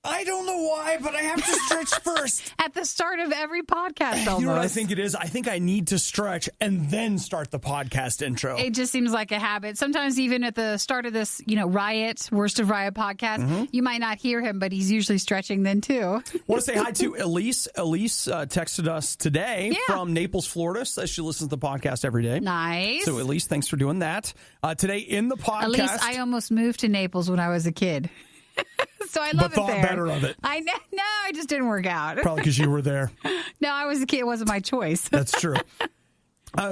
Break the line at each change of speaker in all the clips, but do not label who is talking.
I don't know why, but I have to stretch first.
At the start of every podcast, almost.
You know what I think it is? I think I need to stretch and then start the podcast intro.
It just seems like a habit. Sometimes even at the start of this, RIOT, Worst of Riot podcast, you might not hear him, but he's usually stretching then too.
Want to say hi to Elise. Elise texted us today from Naples, Florida. Says she listens to the podcast every day.
Nice.
So Elise, thanks for doing that. Today in the podcast.
Elise, I almost moved to Naples when I was a kid. So I love it there.
But thought better of it.
No, it just didn't work out.
Probably because you were there.
No, I was a kid. It wasn't my choice.
That's true.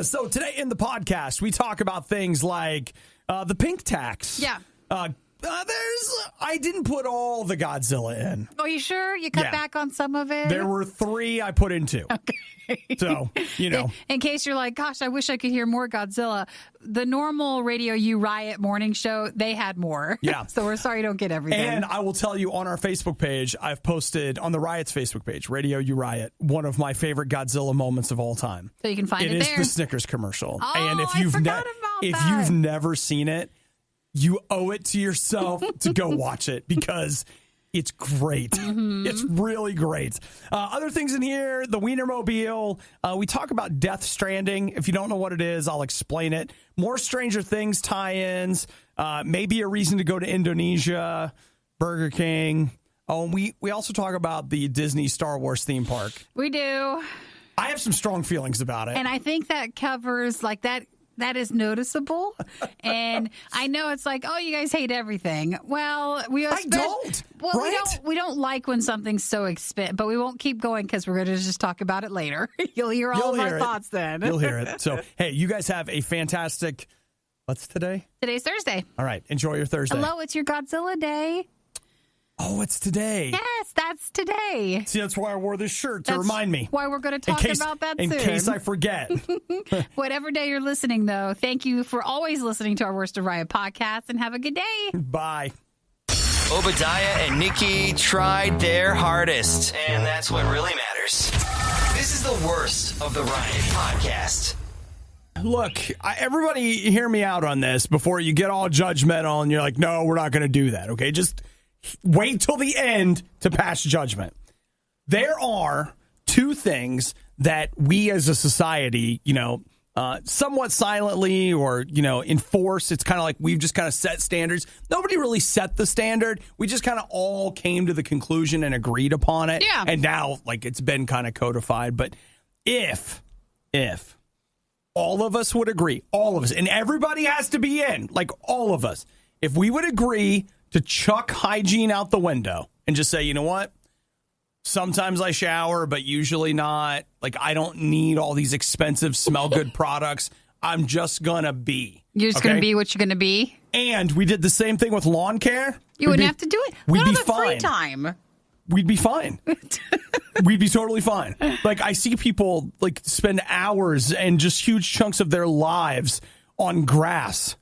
So today in the podcast, we talk about things like the pink tax.
Yeah.
I didn't put all the Godzilla in.
Oh, you sure? You cut back on some of it?
There were 3 I put in 2.
Okay.
So,
In case you're like, gosh, I wish I could hear more Godzilla. The normal RadioU Riot morning show, they had more.
Yeah.
So we're sorry you don't get everything.
And I will tell you on our Facebook page, I've posted on the Riot's Facebook page, RadioU Riot, one of my favorite Godzilla moments of all time.
So you can find it there.
It is the Snickers commercial.
Oh,
and if
I forgot about that.
you've never seen it, you owe it to yourself to go watch it because it's great. Mm-hmm. It's really great. Other things in here, the Wienermobile. We talk about Death Stranding. If you don't know what it is, I'll explain it. More Stranger Things tie-ins. Maybe a reason to go to Indonesia, Burger King. Oh, and we also talk about the Disney Star Wars theme park.
We do.
I have some strong feelings about it.
And I think that covers like that. That is noticeable. And I know it's like, oh, you guys hate everything. Well, we
don't.
Well,
right?
we don't like when something's so expensive, but we won't keep going because we're going to just talk about it later. You'll hear all of our thoughts then.
You'll hear it. So, hey, you guys have a fantastic, what's today?
Today's Thursday.
All right. Enjoy your Thursday.
Hello, it's your Godzilla day.
Oh, it's today.
Yes, that's today.
See, that's why I wore this shirt to remind me.
Why we're going to talk about that soon.
In case I forget.
Whatever day you're listening, though, thank you for always listening to our Worst of Riot podcast, and have a good day.
Bye.
Obadiah and Nikki tried their hardest, and that's what really matters. This is the Worst of the Riot podcast.
Look, everybody hear me out on this before you get all judgmental and you're like, no, we're not going to do that, okay? Just wait till the end to pass judgment. There are 2 things that we as a society, somewhat silently or, enforce. It's kind of like we've just kind of set standards. Nobody really set the standard. We just kind of all came to the conclusion and agreed upon it.
Yeah.
And now, it's been kind of codified. But if all of us would agree, all of us, and everybody has to be in, all of us, if we would agree to chuck hygiene out the window and just say, you know what? Sometimes I shower, but usually not. I don't need all these expensive smell good products. I'm just going to be.
You're just going to be what you're going to be?
And we did the same thing with lawn care.
You wouldn't have to do it.
We'd be
fine. Free time.
We'd be fine. We'd be totally fine. I see people spend hours and just huge chunks of their lives on grass.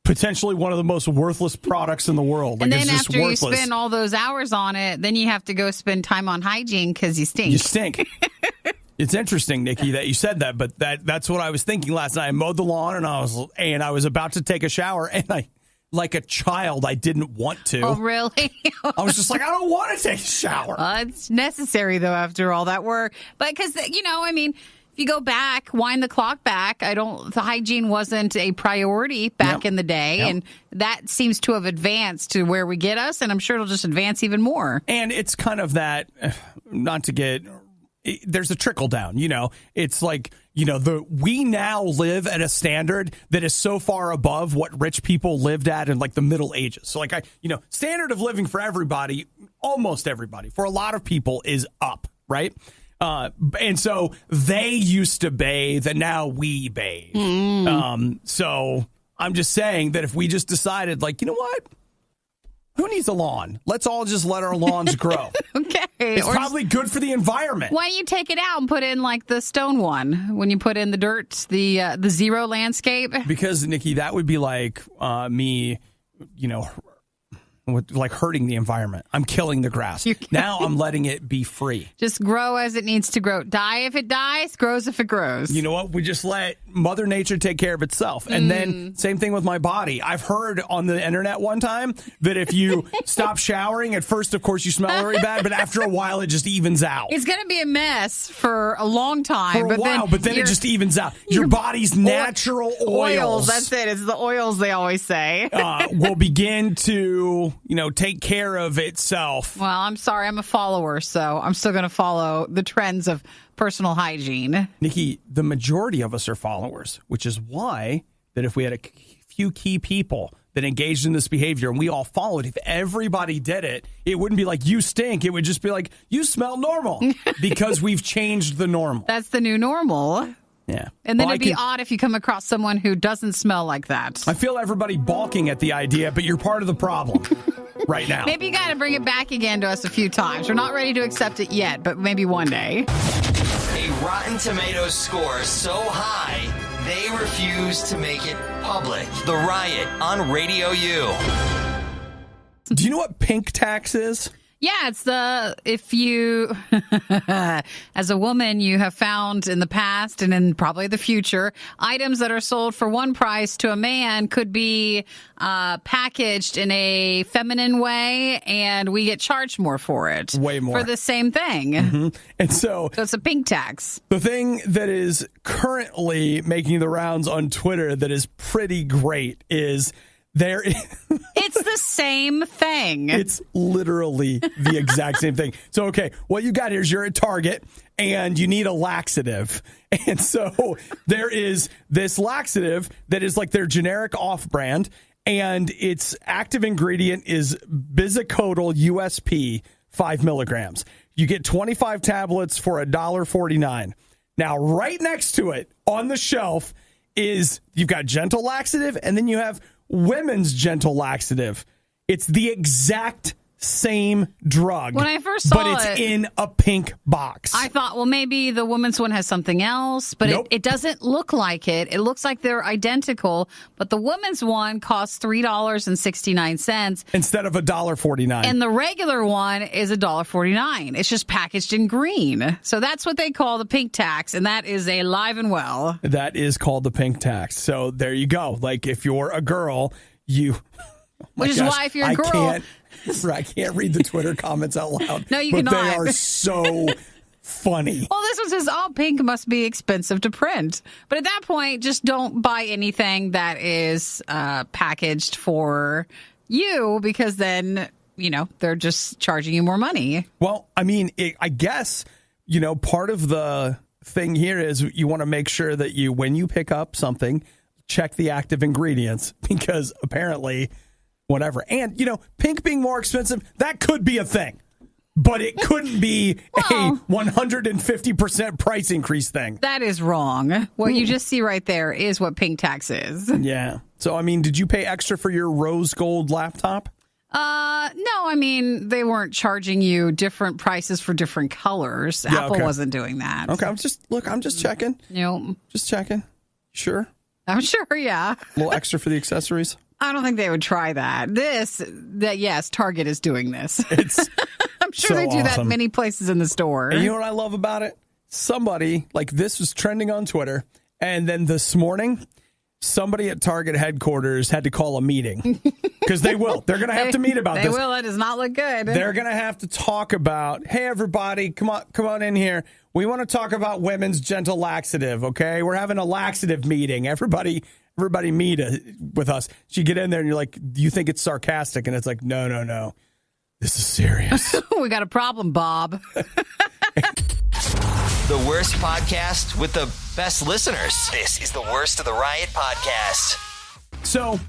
Potentially one of the most worthless products in the world.
And then
it's just
after
worthless.
You spend all those hours on it, then you have to go spend time on hygiene because you stink.
You stink. It's interesting, Nikki, that you said that, but that's what I was thinking last night. I mowed the lawn and I was about to take a shower, and I, like a child, I didn't want to.
Oh, really?
I was just like, I don't want to take a shower.
It's necessary, though, after all that work. But because, if you go back, wind the clock back, the hygiene wasn't a priority back in the day. Yep. And that seems to have advanced to where we get us. And I'm sure it'll just advance even more.
And it's kind of that, there's a trickle down, it's we now live at a standard that is so far above what rich people lived at in the Middle Ages. So standard of living for everybody, almost everybody, for a lot of people is up, right? And so they used to bathe, and now we bathe. So I'm just saying that if we just decided, you know what? Who needs a lawn? Let's all just let our lawns grow.
Okay.
It's probably good for the environment.
Why don't you take it out and put in the stone one when you put in the dirt, the zero landscape?
Because, Nikki, that would be like me, like hurting the environment. I'm killing the grass. Now I'm letting it be free.
Just grow as it needs to grow. Die if it dies, grows if it grows.
You know what? We just let Mother Nature take care of itself. And then same thing with my body. I've heard on the internet one time that if you stop showering, at first, of course, you smell very bad, but after a while, it just evens out.
It's going to be a mess for a long time.
For a while, but then it just evens out. Your body's natural oils.
That's it. It's the oils they always say.
Will begin to, take care of itself.
Well, I'm sorry. I'm a follower, so I'm still going to follow the trends of personal hygiene.
Nikki, the majority of us are followers, which is why that if we had a few key people that engaged in this behavior and we all followed, if everybody did it, it wouldn't be like, you stink. It would just be like, you smell normal, because we've changed the normal.
That's the new normal.
Yeah.
And then it'd be odd if you come across someone who doesn't smell like that.
I feel everybody balking at the idea, but you're part of the problem right now.
Maybe you got to bring it back again to us a few times. We're not ready to accept it yet, but maybe one day.
A Rotten Tomatoes score so high, they refuse to make it public. The Riot on RadioU.
Do you know what pink tax is?
Yeah, it's if you, as a woman, you have found in the past and in probably the future, items that are sold for one price to a man could be packaged in a feminine way, and we get charged more for it.
Way more.
For the same thing.
Mm-hmm. And so
it's a pink tax.
The thing that is currently making the rounds on Twitter that is pretty great is
it's the same thing.
It's literally the exact same thing. So, okay, what you got here is you're at Target and you need a laxative. And so there is this laxative that is like their generic off-brand, and its active ingredient is bisacodyl USP 5 milligrams. You get 25 tablets for $1.49. Now, right next to it on the shelf is you've got gentle laxative, and then you have women's gentle laxative. It's the exact same drug.
When I first saw
but it's in a pink box.
I thought, well, maybe the woman's one has something else, but
nope.
it doesn't look like it. It looks like they're identical, but the woman's one costs $3.69
instead of $1.49.
And the regular one is $1.49. It's just packaged in green. So that's what they call the pink tax, and that is alive and well.
That is called the pink tax. So there you go. Like if you're a girl,
which is why if you're a girl,
I can't read the Twitter comments out loud.
No, you
but
cannot.
They are so funny.
Well, this one says, pink must be expensive to print. But at that point, just don't buy anything that is packaged for you, because then, they're just charging you more money.
Well, I mean, I guess, part of the thing here is you want to make sure that when you pick up something, check the active ingredients, because apparently whatever. And, pink being more expensive, that could be a thing. But it couldn't be a 150% price increase thing.
That is wrong. What you just see right there is what pink tax is.
Yeah. So, I mean, did you pay extra for your rose gold laptop?
No, I mean, they weren't charging you different prices for different colors.
Yeah,
Apple
okay.
wasn't doing that.
Okay, I'm just checking.
Nope.
Just checking. Sure?
I'm sure, yeah.
A little extra for the accessories?
I don't think they would try that. Yes, Target is doing this. I'm sure
so
they do that
awesome.
many places in the store.
And you know what I love about it? Somebody, this was trending on Twitter, and then this morning, somebody at Target headquarters had to call a meeting. Because they will. They're going to have to meet about this.
They will. That does not look good.
They're going to have to talk about, hey, everybody, come on in here. We want to talk about women's gentle laxative, okay? We're having a laxative meeting. Everybody meet with us. So you get in there and you're like, do you think it's sarcastic? And it's like, no. This is serious.
We got a problem, Bob.
The worst podcast with the best listeners. This is the Worst of the Riot podcast.
So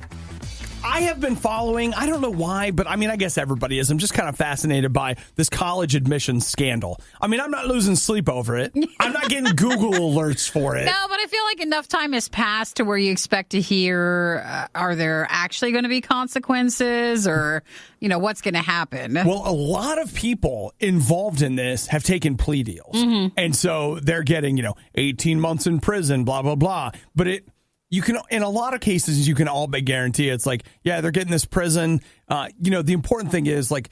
I have been following, I don't know why, but I mean, I guess everybody is. I'm just kind of fascinated by this college admissions scandal. I mean, I'm not losing sleep over it. I'm not getting Google alerts for it.
No, but I feel like enough time has passed to where you expect to hear, are there actually going to be consequences, or, what's going to happen?
Well, a lot of people involved in this have taken plea deals. Mm-hmm. And so they're getting, 18 months in prison, blah, blah, blah. But you can, in a lot of cases, you can all but guarantee it's like, yeah, they're getting this prison. The important thing is like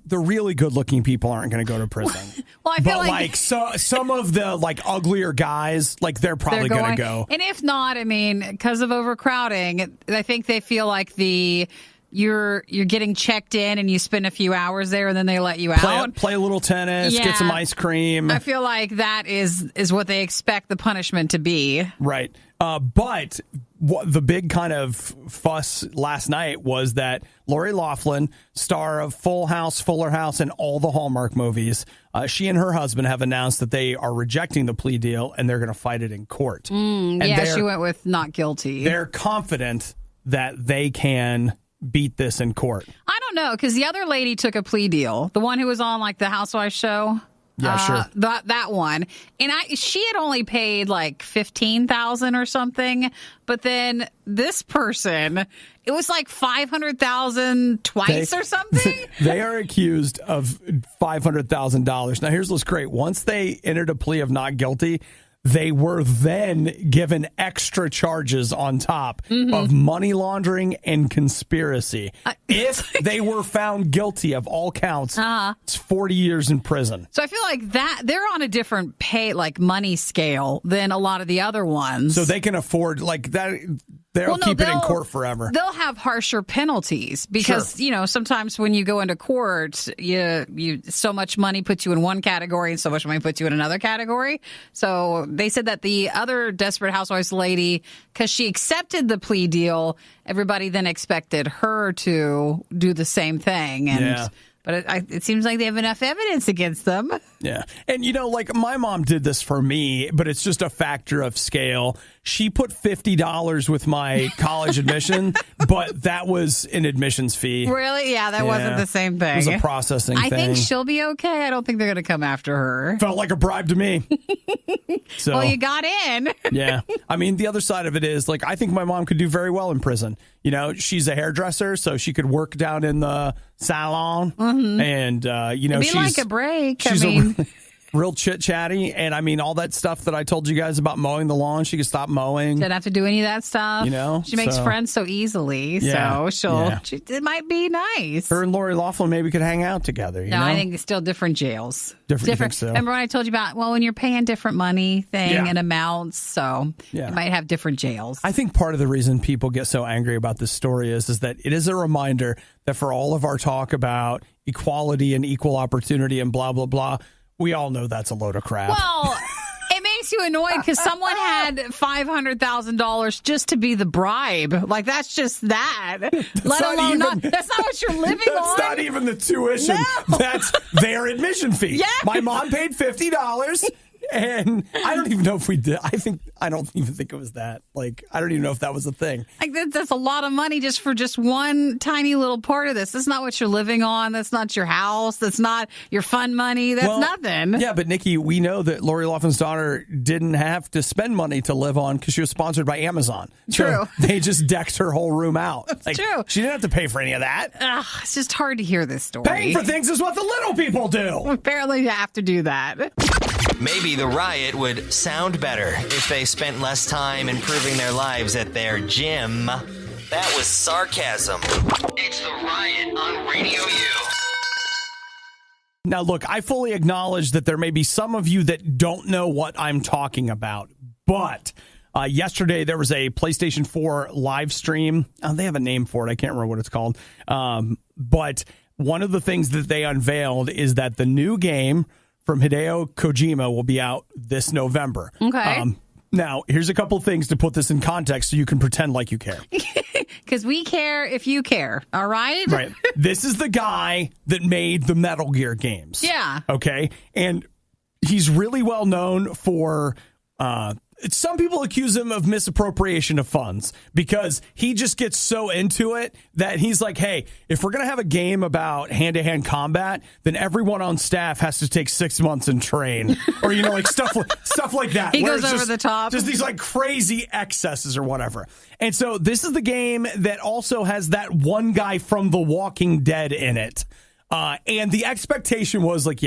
the really good looking people aren't going to go to prison.
Well, I feel like
some of the like uglier guys, like they're probably going to go.
And if not, I mean, because of overcrowding, I think they feel like you're getting checked in and you spend a few hours there and then they let you out.
Play a little tennis, get some ice cream.
I feel like that is what they expect the punishment to be.
Right. But the big kind of fuss last night was that Lori Loughlin, star of Full House, Fuller House, and all the Hallmark movies, she and her husband have announced that they are rejecting the plea deal and they're going to fight it in court.
She went with not guilty.
They're confident that they can beat this in court.
I don't know, because the other lady took a plea deal. The one who was on like the Housewives show.
Yeah, sure.
That one. And she had only paid like $15,000 or something. But then this person, it was like $500,000 twice or something.
They are accused of $500,000. Now, here's what's great. Once they entered a plea of not guilty, they were then given extra charges on top of money laundering and conspiracy. If they were found guilty of all counts, it's 40 years in prison.
So I feel like that they're on a different money scale than a lot of the other ones.
So they can afford like that. They'll keep it in court forever.
They'll have harsher penalties because, sometimes when you go into court, you so much money puts you in one category and so much money puts you in another category. So they said that the other Desperate Housewives lady, because she accepted the plea deal, everybody then expected her to do the same thing. But it seems like they have enough evidence against them.
Yeah. And, like my mom did this for me, but it's just a factor of scale. She put $50 with my college admission, but that was an admissions fee.
Really? Yeah, that wasn't the same thing.
It was a processing thing.
I think she'll be okay. I don't think they're going to come after her.
Felt like a bribe to me.
Well, you got in.
Yeah. I mean, the other side of it is, like, I think my mom could do very well in prison. She's a hairdresser, so she could work down in the salon. And,
It'd be like a break.
She's real chit-chatty. And, I mean, all that stuff that I told you guys about mowing the lawn, she could stop mowing.
Didn't have to do any of that stuff. She makes friends so easily.
Yeah,
so it might be nice.
Her and Lori Loughlin maybe could hang out together.
No, I think it's still different jails.
Different. You think so?
Remember when I told you about, when you're paying different money and amounts, so you might have different jails.
I think part of the reason people get so angry about this story is that it is a reminder that for all of our talk about equality and equal opportunity and blah, blah, blah, we all know that's a load of crap.
Well, it makes you annoyed because someone had $500,000 just to be the bribe. Like, that's just that. That's not what you're living on.
That's not even the tuition.
No.
That's their admission fee.
Yeah.
My mom paid $50. And I don't even know if we did. I don't even think it was that. Like, I don't even know if that was a thing.
Like, that's a lot of money just for just one tiny little part of this. That's not what you're living on. That's not your house. That's not your fun money. That's nothing.
Yeah, but Nikki, we know that Lori Loughlin's daughter didn't have to spend money to live on because she was sponsored by Amazon.
True.
So they just decked her whole room out.
That's true.
She didn't have to pay for any of that.
It's just hard to hear this story.
Paying for things is what the little people do.
Apparently you have to do that.
Maybe the riot would sound better if they spent less time improving their lives at their gym. That was sarcasm. It's the riot on RadioU.
Now, look, I fully acknowledge that there may be some of you that don't know what I'm talking about, but yesterday there was a PlayStation 4 live stream. They have a name for it. I can't remember what it's called. But one of the things that they unveiled is that the new game from Hideo Kojima will be out this November.
Okay.
Now, here's a couple things to put this in context so you can pretend like you care.
Because we care if you care, all right?
Right. This is the guy that made the Metal Gear games.
Yeah.
Okay. And he's really well known for... some people accuse him of misappropriation of funds because he just gets so into it that he's like, hey, if we're going to have a game about hand-to-hand combat, then everyone on staff has to take 6 months and train. Or, like stuff like that.
He goes over the top.
Just these like crazy excesses or whatever. And so this is the game that also has that one guy from The Walking Dead in it. And the expectation was like,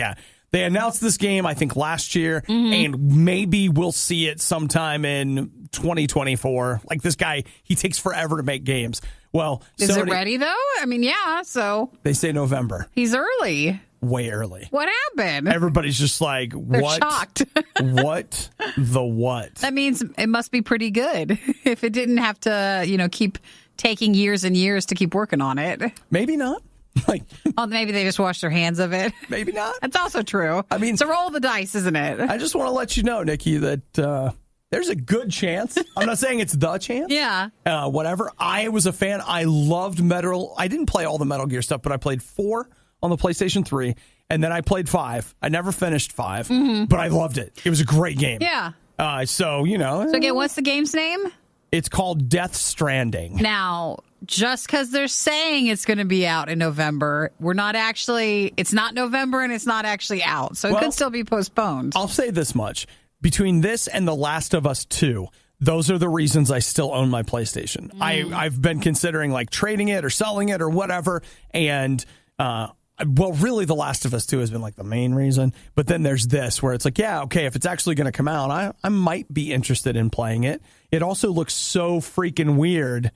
they announced this game, I think, last year, and maybe we'll see it sometime in 2024. Like this guy, he takes forever to make games. Well,
is it ready though? I mean, yeah. So
they say November.
He's early.
Way early.
What happened?
Everybody's just like,
They're
what?
Shocked.
What the what?
That means it must be pretty good if it didn't have to, keep taking years and years to keep working on it.
Maybe not.
Well, maybe they just wash their hands of it.
Maybe not.
That's also true.
I mean,
it's a roll of the dice, isn't it?
I just want to let you know, Nikki, that there's a good chance. I'm not saying it's the chance.
Yeah.
Whatever. I was a fan. I loved Metal. I didn't play all the Metal Gear stuff, but I played 4 on the PlayStation 3, and then I played 5. I never finished 5, but I loved it. It was a great game.
Yeah.
So
again, what's the game's name?
It's called Death Stranding.
Now, just because they're saying it's going to be out in November, it's not November and it's not actually out. So it could still be postponed.
I'll say this much. Between this and The Last of Us 2, those are the reasons I still own my PlayStation. I've been considering like trading it or selling it or whatever. And, really, The Last of Us 2 has been like the main reason. But then there's this where it's like, yeah, okay, if it's actually going to come out, I might be interested in playing it. It also looks so freaking weird.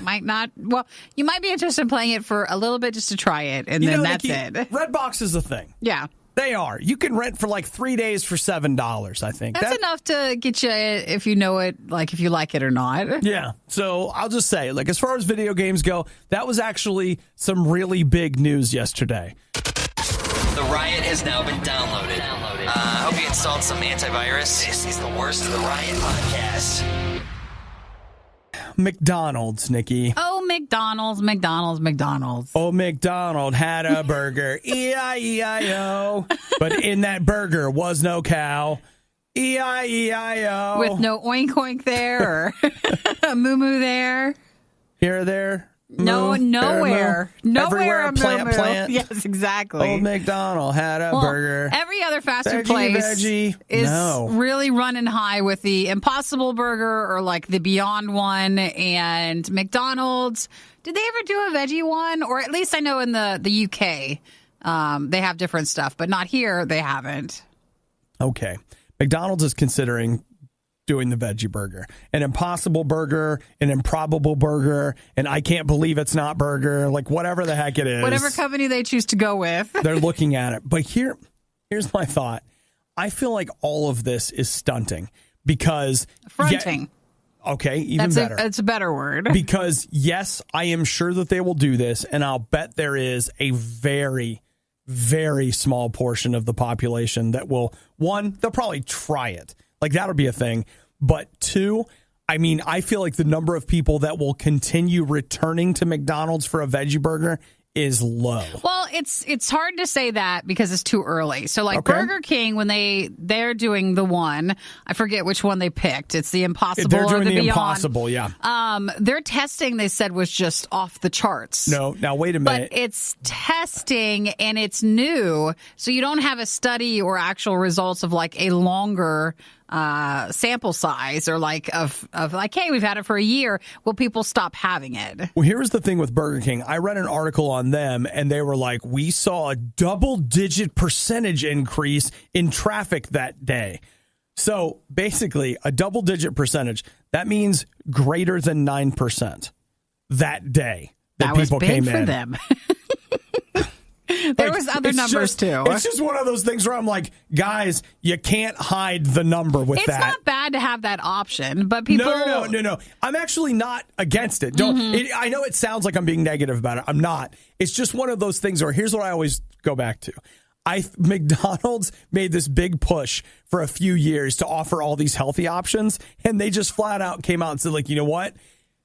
Might not. Well, you might be interested in playing it for a little bit just to try it, and then that's it.
Redbox is a thing.
Yeah.
They are. You can rent for like 3 days for $7, I think.
That's enough to get you if you know it, like if you like it or not.
Yeah. So I'll just say, like, as far as video games go, that was actually some really big news yesterday.
The Riot has now been downloaded. I hope you installed some antivirus. This is the worst of the Riot podcast.
McDonald's, Nikki.
Oh, McDonald's.
Oh, McDonald had a burger. E-I-E-I-O. But in that burger was no cow. E-I-E-I-O.
With no oink oink there or a moo-moo there.
Here or there.
No, nowhere. Nowhere
Everywhere,
a
plant.
Yes, exactly.
Old McDonald had a burger.
Every other fast food place is really running high with the Impossible Burger or like the Beyond one. And McDonald's, did they ever do a veggie one? Or at least I know in the UK they have different stuff, but not here. They haven't.
Okay. McDonald's is considering doing the veggie burger, an Impossible Burger, an Improbable Burger, and I can't believe it's not burger, like whatever the heck it is.
Whatever company they choose to go with.
They're looking at it. But here's my thought. I feel like all of this is stunting because...
Fronting.
Okay, even better.
It's a better word.
Because, yes, I am sure that they will do this, and I'll bet there is a very, very small portion of the population that will, one, they'll probably try it. Like, that'll be a thing. But 2, I mean, I feel like the number of people that will continue returning to McDonald's for a veggie burger is low.
Well, it's hard to say that because it's too early. So like Burger King, when they're doing the one, I forget which one they picked. It's the Impossible.
They're doing
or the Beyond.
Impossible, yeah.
Their testing, they said, was just off the charts.
No, now wait a minute.
But it's testing and it's new, so you don't have a study or actual results of like a longer sample size or like of like, hey, we've had it for a year. Will people stop having it?
Well, here's the thing with Burger King. I read an article on them and they were like, we saw a double-digit percentage increase in traffic that day. So basically a double-digit percentage, that means greater than 9% that day that people
big
came
for
in.
Them. There was other numbers too.
It's just one of those things where I'm like, guys, you can't hide the number with that.
It's not bad to have that option, but people...
No. I'm actually not against it. I know it sounds like I'm being negative about it. I'm not. It's just one of those things where here's what I always go back to. McDonald's made this big push for a few years to offer all these healthy options, and they just flat out came out and said, like, you know what?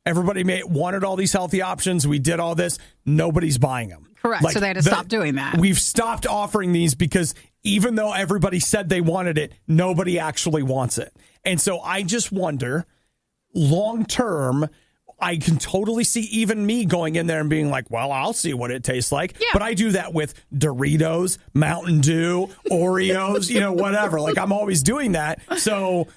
Everybody wanted all these healthy options. We did all this. Nobody's buying them.
Correct. So they had to stop doing that.
We've stopped offering these because even though everybody said they wanted it, nobody actually wants it. And so I just wonder, long term, I can totally see even me going in there and being like, well, I'll see what it tastes like. Yeah. But I do that with Doritos, Mountain Dew, Oreos, whatever. Like, I'm always doing that. So,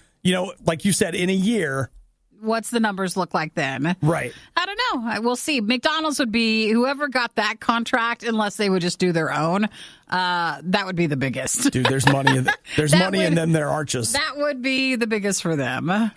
like you said, in a year...
What's the numbers look like then?
Right.
I don't know. We'll see. McDonald's would be whoever got that contract, unless they would just do their own. That would be the biggest.
Dude, there's money. There's money in them. There arches.
That would be the biggest for them.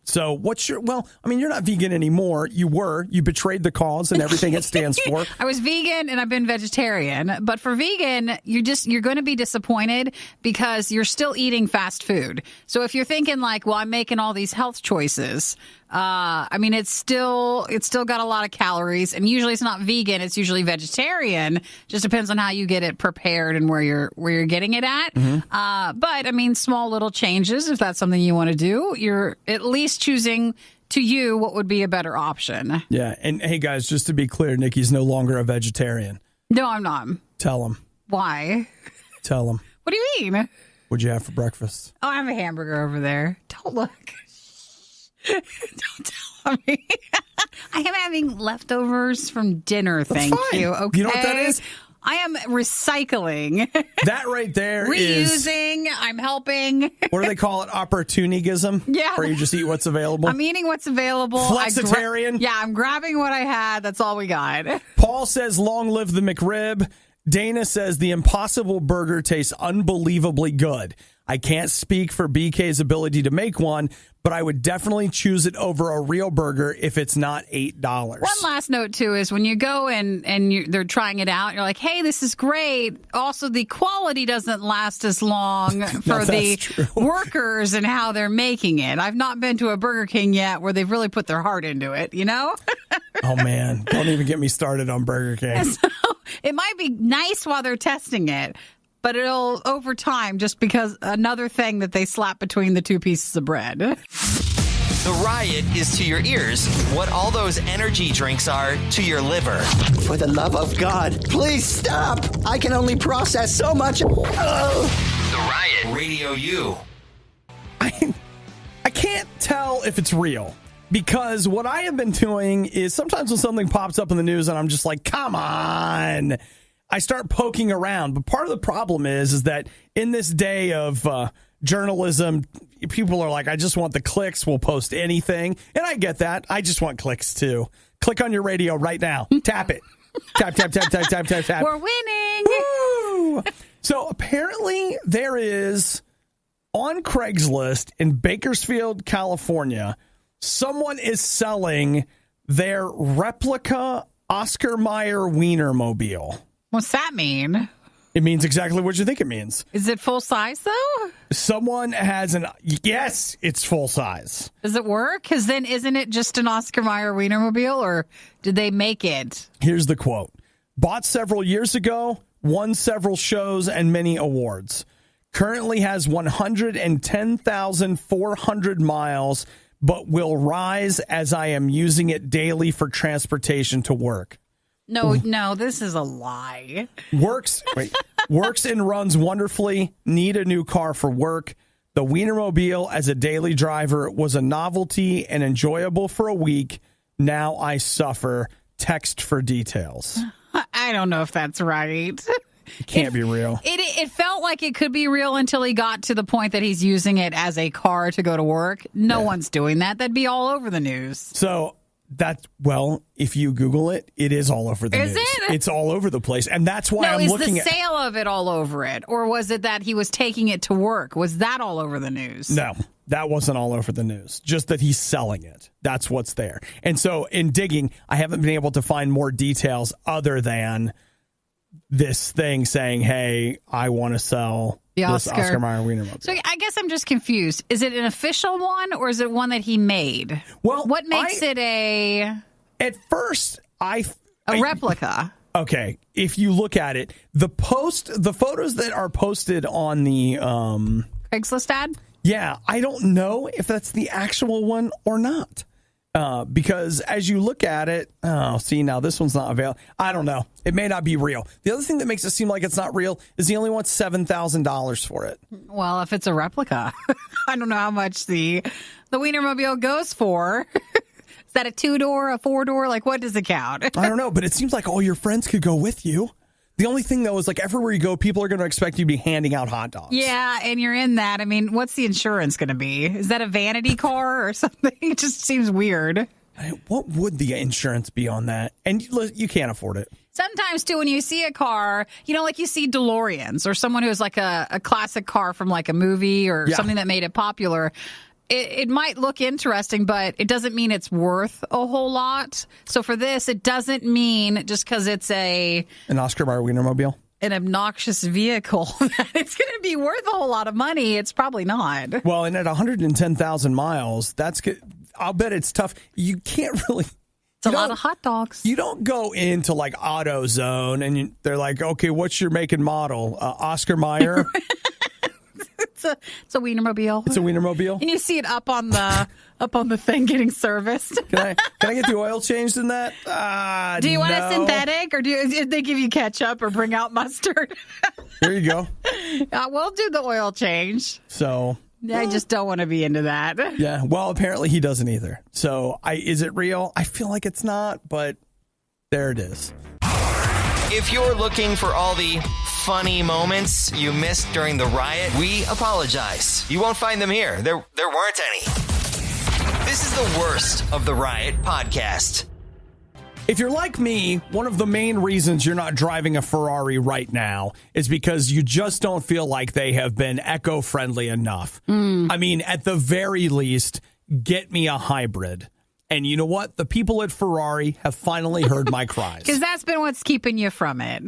So you're not vegan anymore. You betrayed the cause and everything it stands for.
I was vegan and I've been vegetarian, but for vegan, you're going to be disappointed because you're still eating fast food. So if you're thinking like, well, I'm making all these health choices, it's still got a lot of calories, and usually it's not vegan. It's usually vegetarian. Just depends on how you get it prepared and where you're getting it at. Mm-hmm. But small little changes, if that's something you want to do, you're at least choosing to you what would be a better option.
Yeah. And hey guys, just to be clear, Nikki's no longer a vegetarian.
No, I'm not.
Tell him.
Why?
Tell him.
What do you mean?
What'd you have for breakfast?
Oh, I have a hamburger over there. Don't look. Don't tell me. I am having leftovers from dinner. Thank you. Okay.
You know what that is?
I am recycling.
That right there
Reusing. I'm helping.
What do they call it? Opportunism?
Yeah.
Where you just eat what's available?
I'm eating what's available.
Flexitarian?
I'm grabbing what I had. That's all we got.
Paul says, long live the McRib. Dana says, the Impossible Burger tastes unbelievably good. I can't speak for BK's ability to make one, but I would definitely choose it over a real burger if it's not $8.
One last note, too, is when you go and they're trying it out, you're like, hey, this is great. Also, the quality doesn't last as long for the workers and how they're making it. I've not been to a Burger King yet where they've really put their heart into it, you know?
Oh, man. Don't even get me started on Burger King.
So, it might be nice while they're testing it, but it'll, over time, just because another thing that they slap between the two pieces of bread.
The Riot is to your ears what all those energy drinks are to your liver.
For the love of God, please stop! I can only process so much.
The Riot, Radio U.
I can't tell if it's real, because what I have been doing is sometimes when something pops up in the news and I'm just like, come on, I start poking around. But part of the problem is that in this day of journalism, people are like, I just want the clicks. We'll post anything. And I get that. I just want clicks too. Click on your radio right now. Tap it. Tap, tap, tap, tap, tap, tap, tap.
We're winning.
Woo! So apparently there is, on Craigslist in Bakersfield, California, someone is selling their replica Oscar Mayer Wienermobile.
What's that mean?
It means exactly what you think it means.
Is it full size, though?
Someone has yes, it's full size.
Does it work? Because then isn't it just an Oscar Mayer Wienermobile, or did they make it?
Here's the quote. Bought several years ago, won several shows and many awards. Currently has 110,400 miles, but will rise as I am using it daily for transportation to work.
No, this is a lie.
Works and runs wonderfully. Need a new car for work. The Wienermobile as a daily driver was a novelty and enjoyable for a week. Now I suffer. Text for details.
I don't know if that's right.
It can't be real.
It felt like it could be real until he got to the point that he's using it as a car to go to work. No one's doing that. That'd be all over the news.
So if you Google it, it is all over the news.
Is it?
It's all over the place. And that's why I'm looking at...
is the sale of it all over it? Or was it that he was taking it to work? Was that all over the news?
No, that wasn't all over the news. Just that he's selling it. That's what's there. And so in digging, I haven't been able to find more details other than this thing saying, hey, I want to sell this Oscar Mayer Wienermobile.
So I guess I'm just confused. Is it an official one, or is it one that he made?
Well,
what makes it a...
At first, a
replica.
Okay, if you look at it, the photos that are posted on the...
Craigslist ad?
Yeah, I don't know if that's the actual one or not. Because as you look at it, now this one's not available. I don't know. It may not be real. The other thing that makes it seem like it's not real is he only wants $7,000 for it.
Well, if it's a replica, I don't know how much the Wienermobile goes for. Is that a 2-door, a 4-door? Like, what does it count?
I don't know, but it seems like all your friends could go with you. The only thing, though, is like everywhere you go, people are going to expect you to be handing out hot dogs.
Yeah, and you're in that. I mean, what's the insurance going to be? Is that a vanity car or something? It just seems weird.
What would the insurance be on that? And you can't afford it.
Sometimes, too, when you see a car, like you see DeLoreans or someone who's like a classic car from like a movie or something that made it popular, it might look interesting, but it doesn't mean it's worth a whole lot. So for this, it doesn't mean just because it's an
Oscar Mayer Wienermobile,
an obnoxious vehicle, that it's going to be worth a whole lot of money. It's probably not.
Well, and at 110,000 miles, I'll bet it's tough. You can't really.
It's a lot of hot dogs.
You don't go into like AutoZone and they're like, okay, what's your make and model? Oscar Mayer.
It's a Wienermobile.
It's a Wienermobile.
And you see it up on the thing getting serviced.
Can I get the oil changed in that?
Do you want a synthetic, or do they give you ketchup or bring out mustard?
There you go.
We'll do the oil change.
So
I just don't want to be into that.
Yeah. Well, apparently he doesn't either. So is it real? I feel like it's not, but there it is.
If you're looking for all the funny moments you missed during the riot, we apologize. You won't find them here. There weren't any. This is the worst of the Riot podcast.
If you're like me, one of the main reasons you're not driving a Ferrari right now is because you just don't feel like they have been eco-friendly enough. I mean, at the very least, get me a hybrid. And you know what? The people at Ferrari have finally heard my cries.
Because that's been what's keeping you from it.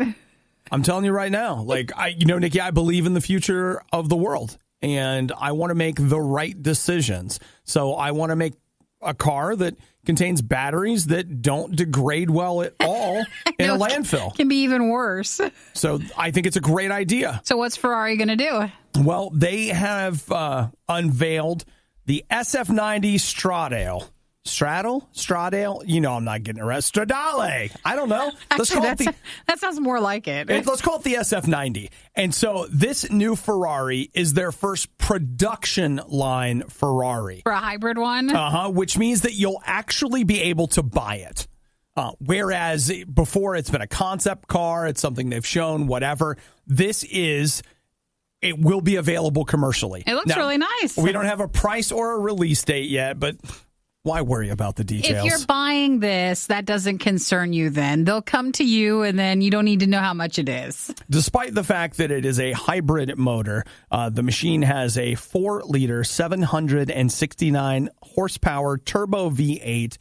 I'm telling you right now, Nikki, I believe in the future of the world, and I want to make the right decisions. So I want to make a car that contains batteries that don't degrade well at all in a landfill.
Can be even worse.
So I think it's a great idea.
So what's Ferrari going to do?
Well, they have unveiled the SF90 Stradale. Stradale? I'm not getting arrested. Stradale. I don't know.
Actually, that sounds more like it.
Let's call it the SF90. And so this new Ferrari is their first production line Ferrari.
For a hybrid one?
Which means that you'll actually be able to buy it. Whereas before it's been a concept car, it's something they've shown, whatever. It will be available commercially.
It looks really nice.
We don't have a price or a release date yet, but why worry about the details?
If you're buying this, that doesn't concern you then. They'll come to you, and then you don't need to know how much it is.
Despite the fact that it is a hybrid motor, the machine has a 4-liter, 769 horsepower turbo V8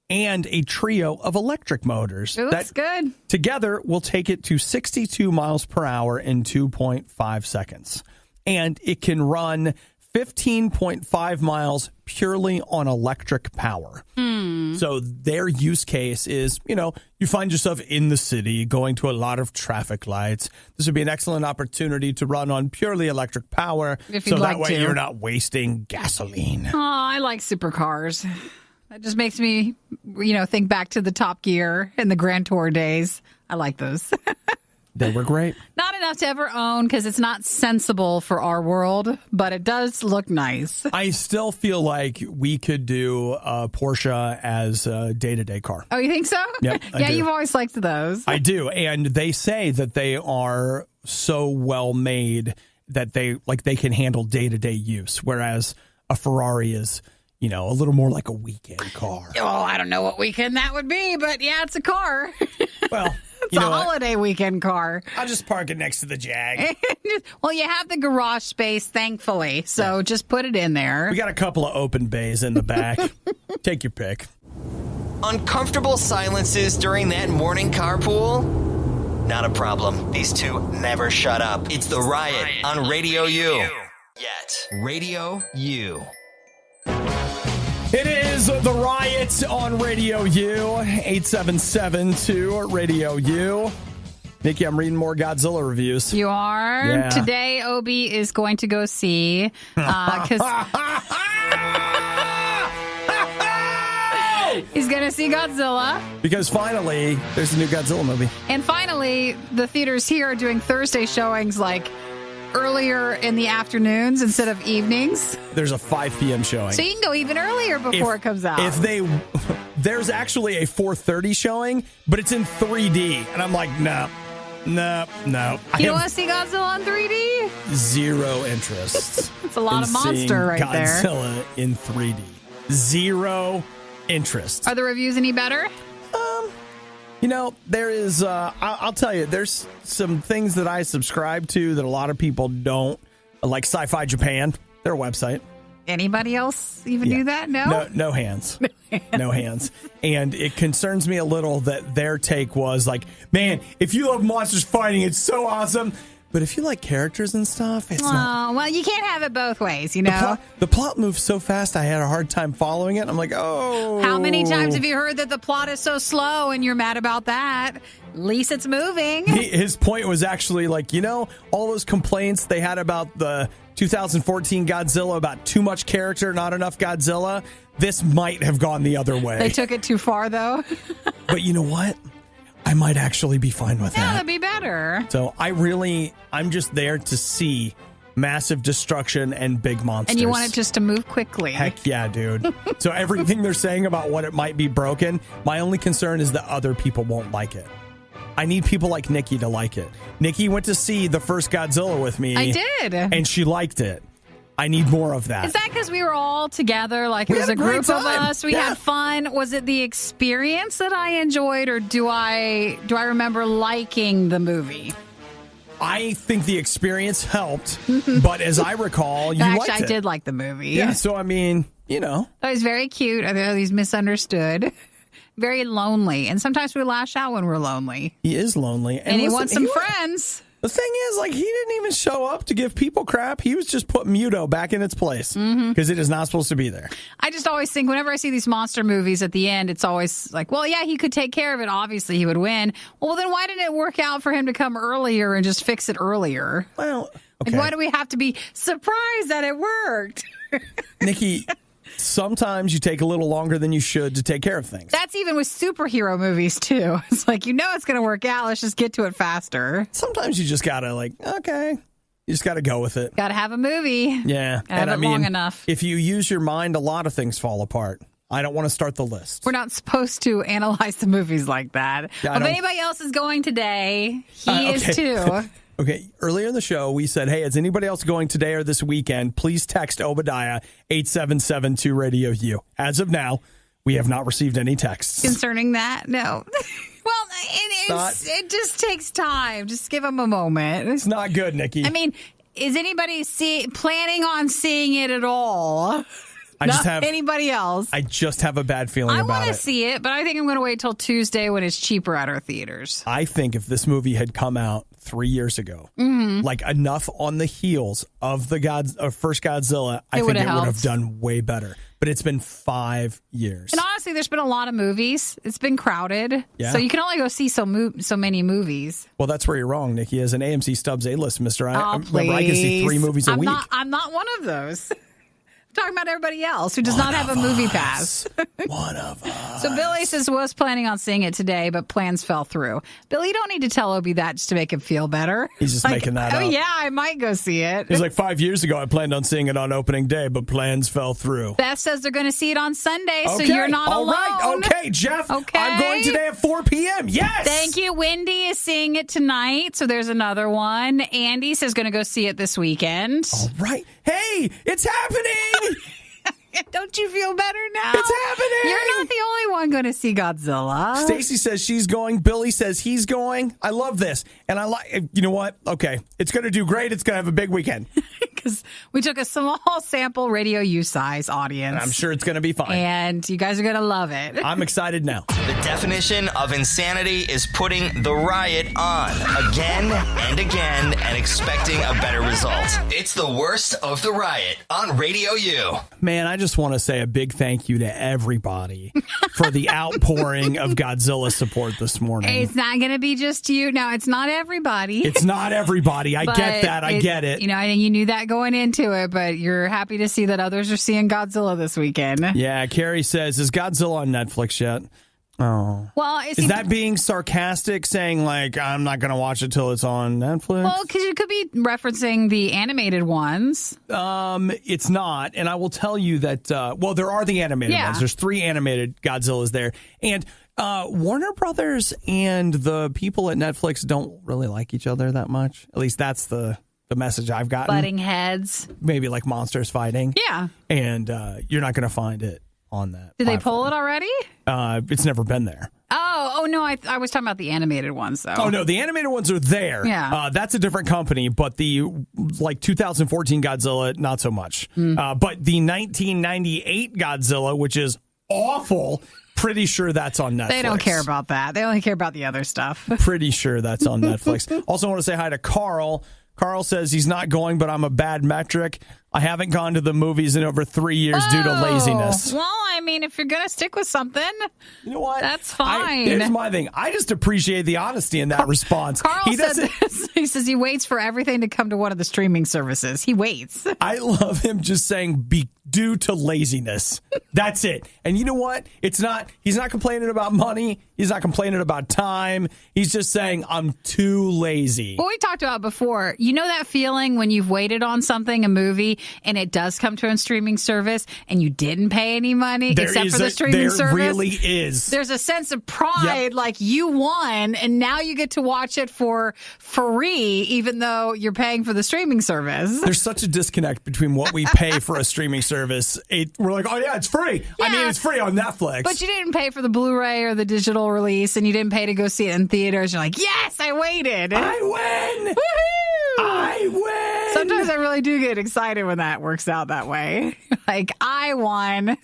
and a trio of electric motors.
It looks good.
Together will take it to 62 miles per hour in 2.5 seconds. And it can run 15.5 miles purely on electric power. So their use case is, you find yourself in the city going to a lot of traffic lights. This would be an excellent opportunity to run on purely electric power. So that way you're not wasting gasoline.
Oh, I like supercars. That just makes me, think back to the Top Gear and the Grand Tour days. I like those.
They were great.
Not enough to ever own because it's not sensible for our world, but it does look nice.
I still feel like we could do a Porsche as a day-to-day car.
Oh, you think so?
Yep,
yeah, you've always liked those.
I do, and they say that they are so well made that they can handle day-to-day use, whereas a Ferrari is, a little more like a weekend car.
Oh, I don't know what weekend that would be, but yeah, it's a car.
Well,
it's a holiday weekend car.
I'll just park it next to the Jag.
Well, you have the garage space, thankfully, so just put it in there.
We got a couple of open bays in the back. Take your pick.
Uncomfortable silences during that morning carpool? Not a problem. These two never shut up. It's the Riot on Radio U. Yet. Radio U.
It is the Riot on Radio U, 8772 Radio U. Nikki, I'm reading more Godzilla reviews.
You are?
Yeah.
Today, Obi is going to go see, because he's going to see Godzilla.
Because finally, there's a new Godzilla movie.
And finally, the theaters here are doing Thursday showings earlier in the afternoons instead of evenings.
There's a 5 p.m. showing.
So you can go even earlier before it comes out.
There's actually a 4:30 showing, but it's in 3D. And I'm like, no. You don't
want to see Godzilla in 3D?
Zero interest.
It's a lot of monster right there.
Godzilla in 3D. Zero interest.
Are the reviews any better?
There is, I'll tell you, there's some things that I subscribe to that a lot of people don't, like Sci-Fi Japan, their website.
Anybody else even do that?
No hands. No hands. And it concerns me a little that their take was like, man, if you love monsters fighting, it's so awesome. But if you like characters and stuff, it's not.
Well, you can't have it both ways, you know?
The plot moves so fast, I had a hard time following it. I'm like, oh.
How many times have you heard that the plot is so slow and you're mad about that? At least it's moving.
His point was actually like, all those complaints they had about the 2014 Godzilla about too much character, not enough Godzilla. This might have gone the other way.
They took it too far, though.
But you know what? I might actually be fine with that.
Yeah, that'd be better.
So I'm just there to see massive destruction and big monsters.
And you want it just to move quickly.
Heck yeah, dude. So everything they're saying about what it might be broken, my only concern is that other people won't like it. I need people like Nikki to like it. Nikki went to see the first Godzilla with me.
I did.
And she liked it. I need more of that.
Is that because we were all together? Like it was a group of us. We had fun. Was it the experience that I enjoyed, or do I remember liking the movie?
I think the experience helped, but as I recall, you liked it.
Actually, I did like the movie.
Yeah, so I mean,
It was very cute. I thought he's misunderstood. Very lonely. And sometimes we lash out when we're lonely.
He is lonely.
And he wants some friends.
The thing is, he didn't even show up to give people crap. He was just put Muto back in its place because it is not supposed to be there.
I just always think whenever I see these monster movies at the end, it's always like, well, yeah, he could take care of it. Obviously, he would win. Well, then why didn't it work out for him to come earlier and just fix it earlier?
Well, okay.
Why do we have to be surprised that it worked?
Nikki, sometimes you take a little longer than you should to take care of things.
That's even with superhero movies, too. It's like, it's going to work out. Let's just get to it faster.
Sometimes you just got to, okay. You just got to go with it.
Got to have a movie.
Yeah.
Have it long enough.
If you use your mind, a lot of things fall apart. I don't want to start the list.
We're not supposed to analyze the movies like that. If anybody else is going today, he is too.
Okay, earlier in the show, we said, hey, is anybody else going today or this weekend? Please text Obadiah 877-2-RADIO-U. As of now, we have not received any texts.
Concerning that? No. Well, it just takes time. Just give them a moment.
It's not good, Nikki.
I mean, is anybody planning on seeing it at all? Anybody else.
I just have a bad feeling about it.
I want to see it, but I think I'm going to wait till Tuesday when it's cheaper at our theaters.
I think if this movie had come out 3 years ago, enough on the heels of the first Godzilla, I think it would have done way better. But it's been 5 years.
And honestly, there's been a lot of movies. It's been crowded. Yeah. So you can only go see so many movies.
Well, that's where you're wrong, Nikki. As an AMC Stubbs A-list, mister, I can see 3 movies a week.
I'm not one of those. Talking about everybody else who does not have a movie pass.
One of us.
So Billy was planning on seeing it today, but plans fell through. Billy, you don't need to tell Obie that just to make him feel better.
He's just making that up.
Oh, yeah, I might go see it.
He's like, 5 years ago, I planned on seeing it on opening day, but plans fell through.
Beth says they're going to see it on Sunday, so you're not alone.
All right. Okay, Jeff. Okay. I'm going today at 4 p.m. Yes.
Thank you. Wendy is seeing it tonight, so there's another one. Andy says going to go see it this weekend.
All right. Hey, it's happening.
Don't you feel better now?
It's happening.
You're not the only one going to see Godzilla.
Stacy says she's going. Billy says he's going. I love this. And I like, you know what? Okay. It's going to do great. It's going to have a big weekend.
Because we took a small sample RadioU size audience.
And I'm sure it's going to be fine.
And you guys are going to love it.
I'm excited now.
The definition of insanity is putting the riot on again and again and expecting a better result. It's the worst of the riot on RadioU.
Man, I just want to say a big thank you to everybody for the outpouring of Godzilla support this morning.
It's not going to be just you. No, it's not everybody.
It's not everybody. I get that. I get it.
I think you knew that going into it, but you're happy to see that others are seeing Godzilla this weekend.
Yeah, Carrie says, is Godzilla on Netflix yet? Oh.
Well,
is that being sarcastic, saying I'm not going to watch it till it's on Netflix?
Well, because it could be referencing the animated ones.
It's not, and I will tell you that. There are the animated ones. There's 3 animated Godzillas there, and Warner Brothers and the people at Netflix don't really like each other that much. At least that's the message I've gotten.
Butting heads,
maybe like monsters fighting.
Yeah,
and you're not going to find it on that.
Did they pull it already?
It's never been there.
Oh no, I was talking about the animated ones, though.
Oh, no, the animated ones are there.
Yeah.
That's a different company, but the 2014 Godzilla, not so much. But the 1998 Godzilla, which is awful, pretty sure that's on Netflix.
They don't care about that. They only care about the other stuff.
Pretty sure that's on Netflix. Also want to say hi to Carl. Carl says he's not going, but I'm a bad metric. I haven't gone to the movies in over 3 years due to laziness.
Well, I mean, if you're going to stick with something,
you know what?
That's fine.
Here's my thing. I just appreciate the honesty in that response.
Carl said this. He says he waits for everything to come to one of the streaming services. He waits.
I love him just saying due to laziness. That's it. And you know what? He's not complaining about money. He's not complaining about time. He's just saying, I'm too lazy.
What we talked about before, you know that feeling when you've waited on something, a movie, and it does come to a streaming service and you didn't pay any money except for the streaming service?
There really is.
There's a sense of pride, like you won, and now you get to watch it for free, even though you're paying for the streaming service.
There's such a disconnect between what we pay for a streaming service. We're like, oh, yeah, it's free. Yeah. I mean, it's free on Netflix.
But you didn't pay for the Blu-ray or the digital release, and you didn't pay to go see it in theaters. You're like, yes, I waited.
I win. Woohoo! I win.
Sometimes I really do get excited when that works out that way. Like, I won.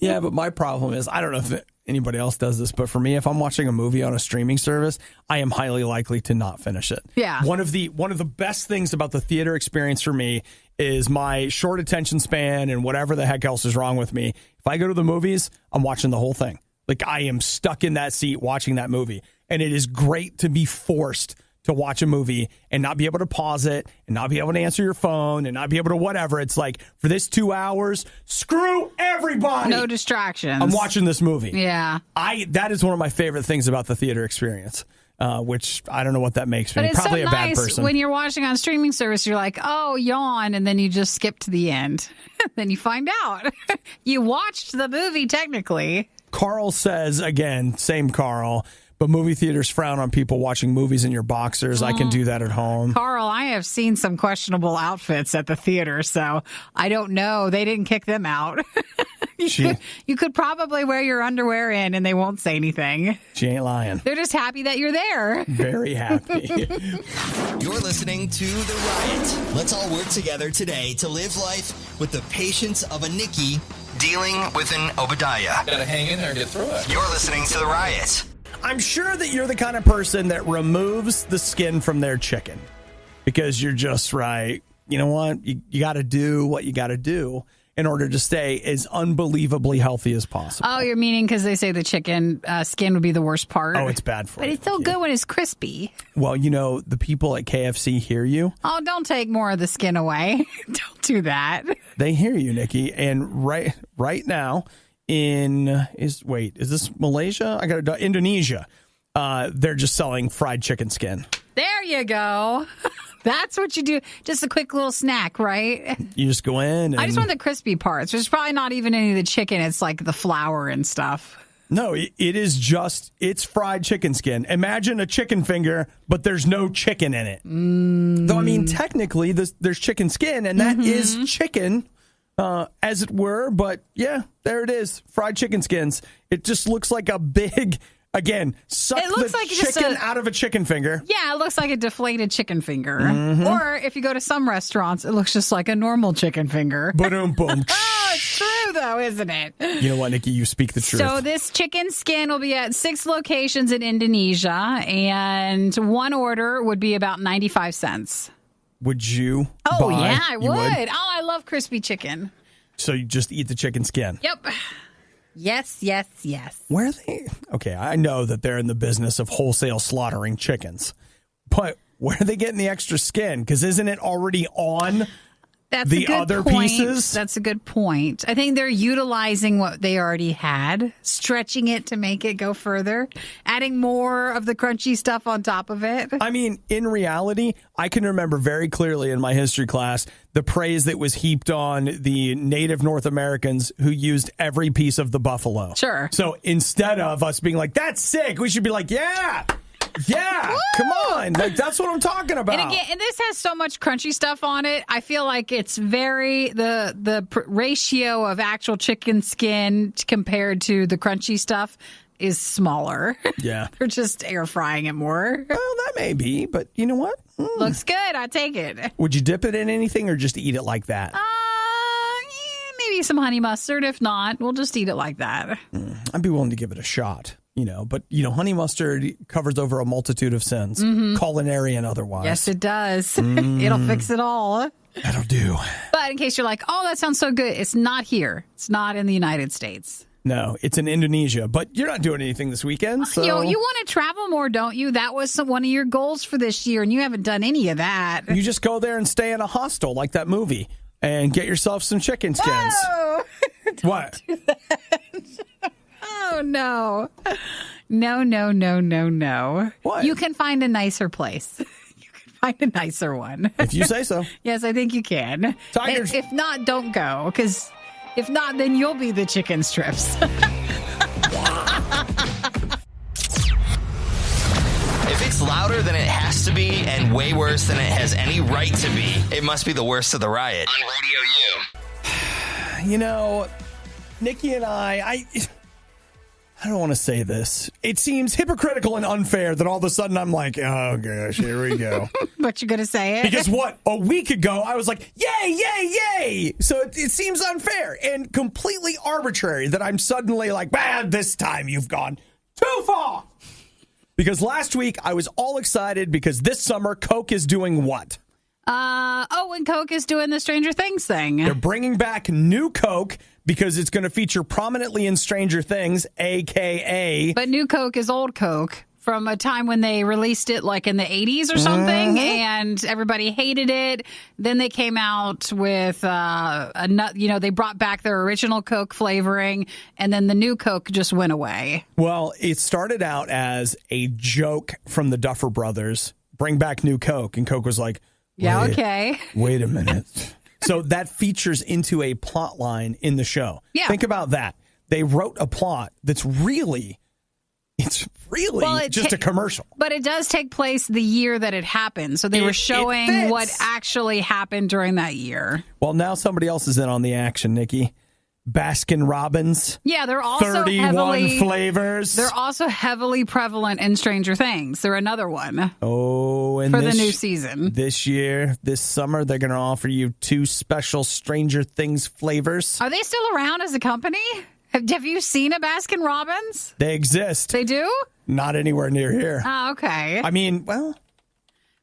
Yeah, but my problem is, I don't know if anybody else does this, but for me, if I'm watching a movie on a streaming service, I am highly likely to not finish it.
Yeah.
One of the best things about the theater experience for me is my short attention span and whatever the heck else is wrong with me. If I go to the movies, I'm watching the whole thing. Like, I am stuck in that seat watching that movie. And it is great to be forced to watch a movie and not be able to pause it and not be able to answer your phone and not be able to whatever. It's like, for this 2 hours, screw everybody.
No distractions.
I'm watching this movie.
Yeah.
That is one of my favorite things about the theater experience, which I don't know what that makes me.
But it's
probably
so
a bad
nice
person.
when you're watching on a streaming service, you're like, oh, yawn, and then you just skip to the end. Then you find out. You watched the movie, technically.
Carl says, again, same Carl, but movie theaters frown on people watching movies in your boxers. I can do that at home.
Carl, I have seen some questionable outfits at the theater, so I don't know. They didn't kick them out. You could probably wear your underwear in and they won't say anything.
She ain't lying.
They're just happy that you're there.
Very happy.
You're listening to The Riot. Let's all work together today to live life with the patience of a Nikki dealing with an Obadiah.
Gotta hang in there and get through it.
You're listening to The Riot.
I'm sure that you're the kind of person that removes the skin from their chicken because you're just right. You know what? You got to do what you got to do in order to stay as unbelievably healthy as possible.
Oh, you're meaning because they say the chicken skin would be the worst part?
Oh, it's bad for you.
But it's so good when it's crispy.
Well, you know, the people at KFC hear you.
Oh, don't take more of the skin away. Don't do that.
They hear you, Nikki. And right now, is this Malaysia? Indonesia. They're just selling fried chicken skin.
There you go. That's what you do. Just a quick little snack, right?
You just go in and...
I just want the crispy parts. There's probably not even any of the chicken. It's like the flour and stuff.
No, it's fried chicken skin. Imagine a chicken finger, but there's no chicken in it. Though, I mean, technically, there's chicken skin, and that is chicken, as it were. But, yeah, there it is. Fried chicken skins. It just looks like a big... Again, suck the chicken out of a chicken finger.
Yeah, it looks like a deflated chicken finger. Or if you go to some restaurants, it looks just like a normal chicken finger.
Boom, boom.
Oh, it's true, though, isn't it?
You know what, Nikki? You speak the truth.
So this chicken skin will be at 6 locations in Indonesia, and one order would be about 95 cents.
Would you
Oh,
buy?
yeah, I
You
would. Oh, I love crispy chicken.
So you just eat the chicken skin?
Yep. Yes, yes, yes.
Where are they? Okay, I know that they're in the business of wholesale slaughtering chickens, but where are they getting the extra skin? Because isn't it already on the other pieces?
That's a good point. I think they're utilizing what they already had, stretching it to make it go further, adding more of the crunchy stuff on top of it.
I mean, in reality, I can remember very clearly in my history class the praise that was heaped on the native North Americans who used every piece of the buffalo.
Sure.
So instead of us being like, that's sick, we should be like, yeah, Yeah, come on. Like, that's what I'm talking about.
And again, and this has so much crunchy stuff on it. I feel like it's very the ratio of actual chicken skin compared to the crunchy stuff is smaller.
Yeah.
They're just air frying it more.
Well, that may be, but you know what?
Looks good. I take it.
Would you dip it in anything or just eat it like that?
Maybe some honey mustard. If not, we'll just eat it like that.
I'd be willing to give it a shot. But honey mustard covers over a multitude of sins, culinary and otherwise.
Yes, it does. It'll fix it all.
That'll do.
But in case you're like, oh, that sounds so good, it's not here. It's not in the United States.
No, it's in Indonesia. But you're not doing anything this weekend, so...
You want to travel more, don't you? That was one of your goals for this year, and you haven't done any of that.
You just go there and stay in a hostel like that movie and get yourself some chicken skins.
Whoa!
What?
Do that. Oh, no. No.
What?
You can find a nicer place. You can find a nicer one.
If you say so.
Yes, I think you can.
Tigers.
If not, don't go, because if not, then you'll be the chicken strips.
If it's louder than it has to be and way worse than it has any right to be, it must be the worst of the riot. On Radio U.
Nikki and I don't want to say this. It seems hypocritical and unfair that all of a sudden I'm like, oh gosh, here we go.
But you're going to say it?
Because a week ago I was like, yay. So it seems unfair and completely arbitrary that I'm suddenly like, this time you've gone too far. Because last week I was all excited because this summer Coke is doing what?
And Coke is doing the Stranger Things thing.
They're bringing back new Coke because it's going to feature prominently in Stranger Things, a.k.a.
But new Coke is old Coke from a time when they released it like in the 80s or something, and everybody hated it. Then they came out with, they brought back their original Coke flavoring, and then the new Coke just went away.
Well, it started out as a joke from the Duffer Brothers, bring back new Coke, and Coke was like,
okay.
Wait a minute. So that features into a plot line in the show. Yeah. Think about that. They wrote a plot that's really just a commercial.
But it does take place the year that it happened. So they were showing what actually happened during that year.
Well, now somebody else is in on the action, Nikki. Baskin Robbins.
Yeah, they're also
31 flavors.
They're also heavily prevalent in Stranger Things. They're another one.
Oh, and
for the new season.
This summer, they're going to offer you 2 special Stranger Things flavors.
Are they still around as a company? Have you seen a Baskin Robbins?
They exist.
They do?
Not anywhere near here.
Oh, okay.
I mean, okay,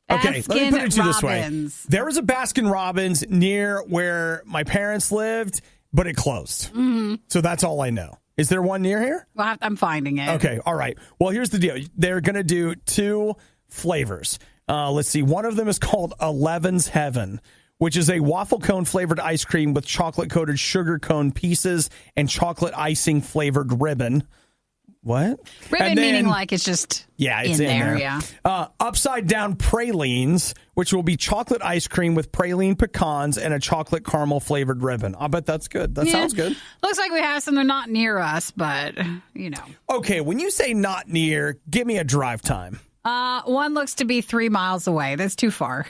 let me put it to you this way. There was a Baskin Robbins near where my parents lived, but it closed. Mm-hmm. So that's all I know. Is there one near here?
Well, I'm finding it.
Okay, all right. Well, here's the deal. They're going to do 2 flavors. Let's see. One of them is called Eleven's Heaven, which is a waffle cone flavored ice cream with chocolate coated sugar cone pieces and chocolate icing flavored ribbon. What?
Ribbon meaning like it's just
it's in there.
Yeah.
Upside down pralines, which will be chocolate ice cream with praline pecans and a chocolate caramel flavored ribbon. I bet that's good. That sounds good.
Looks like we have some. They're not near us, but
Okay, when you say not near, give me a drive time.
One looks to be 3 miles away. That's too far.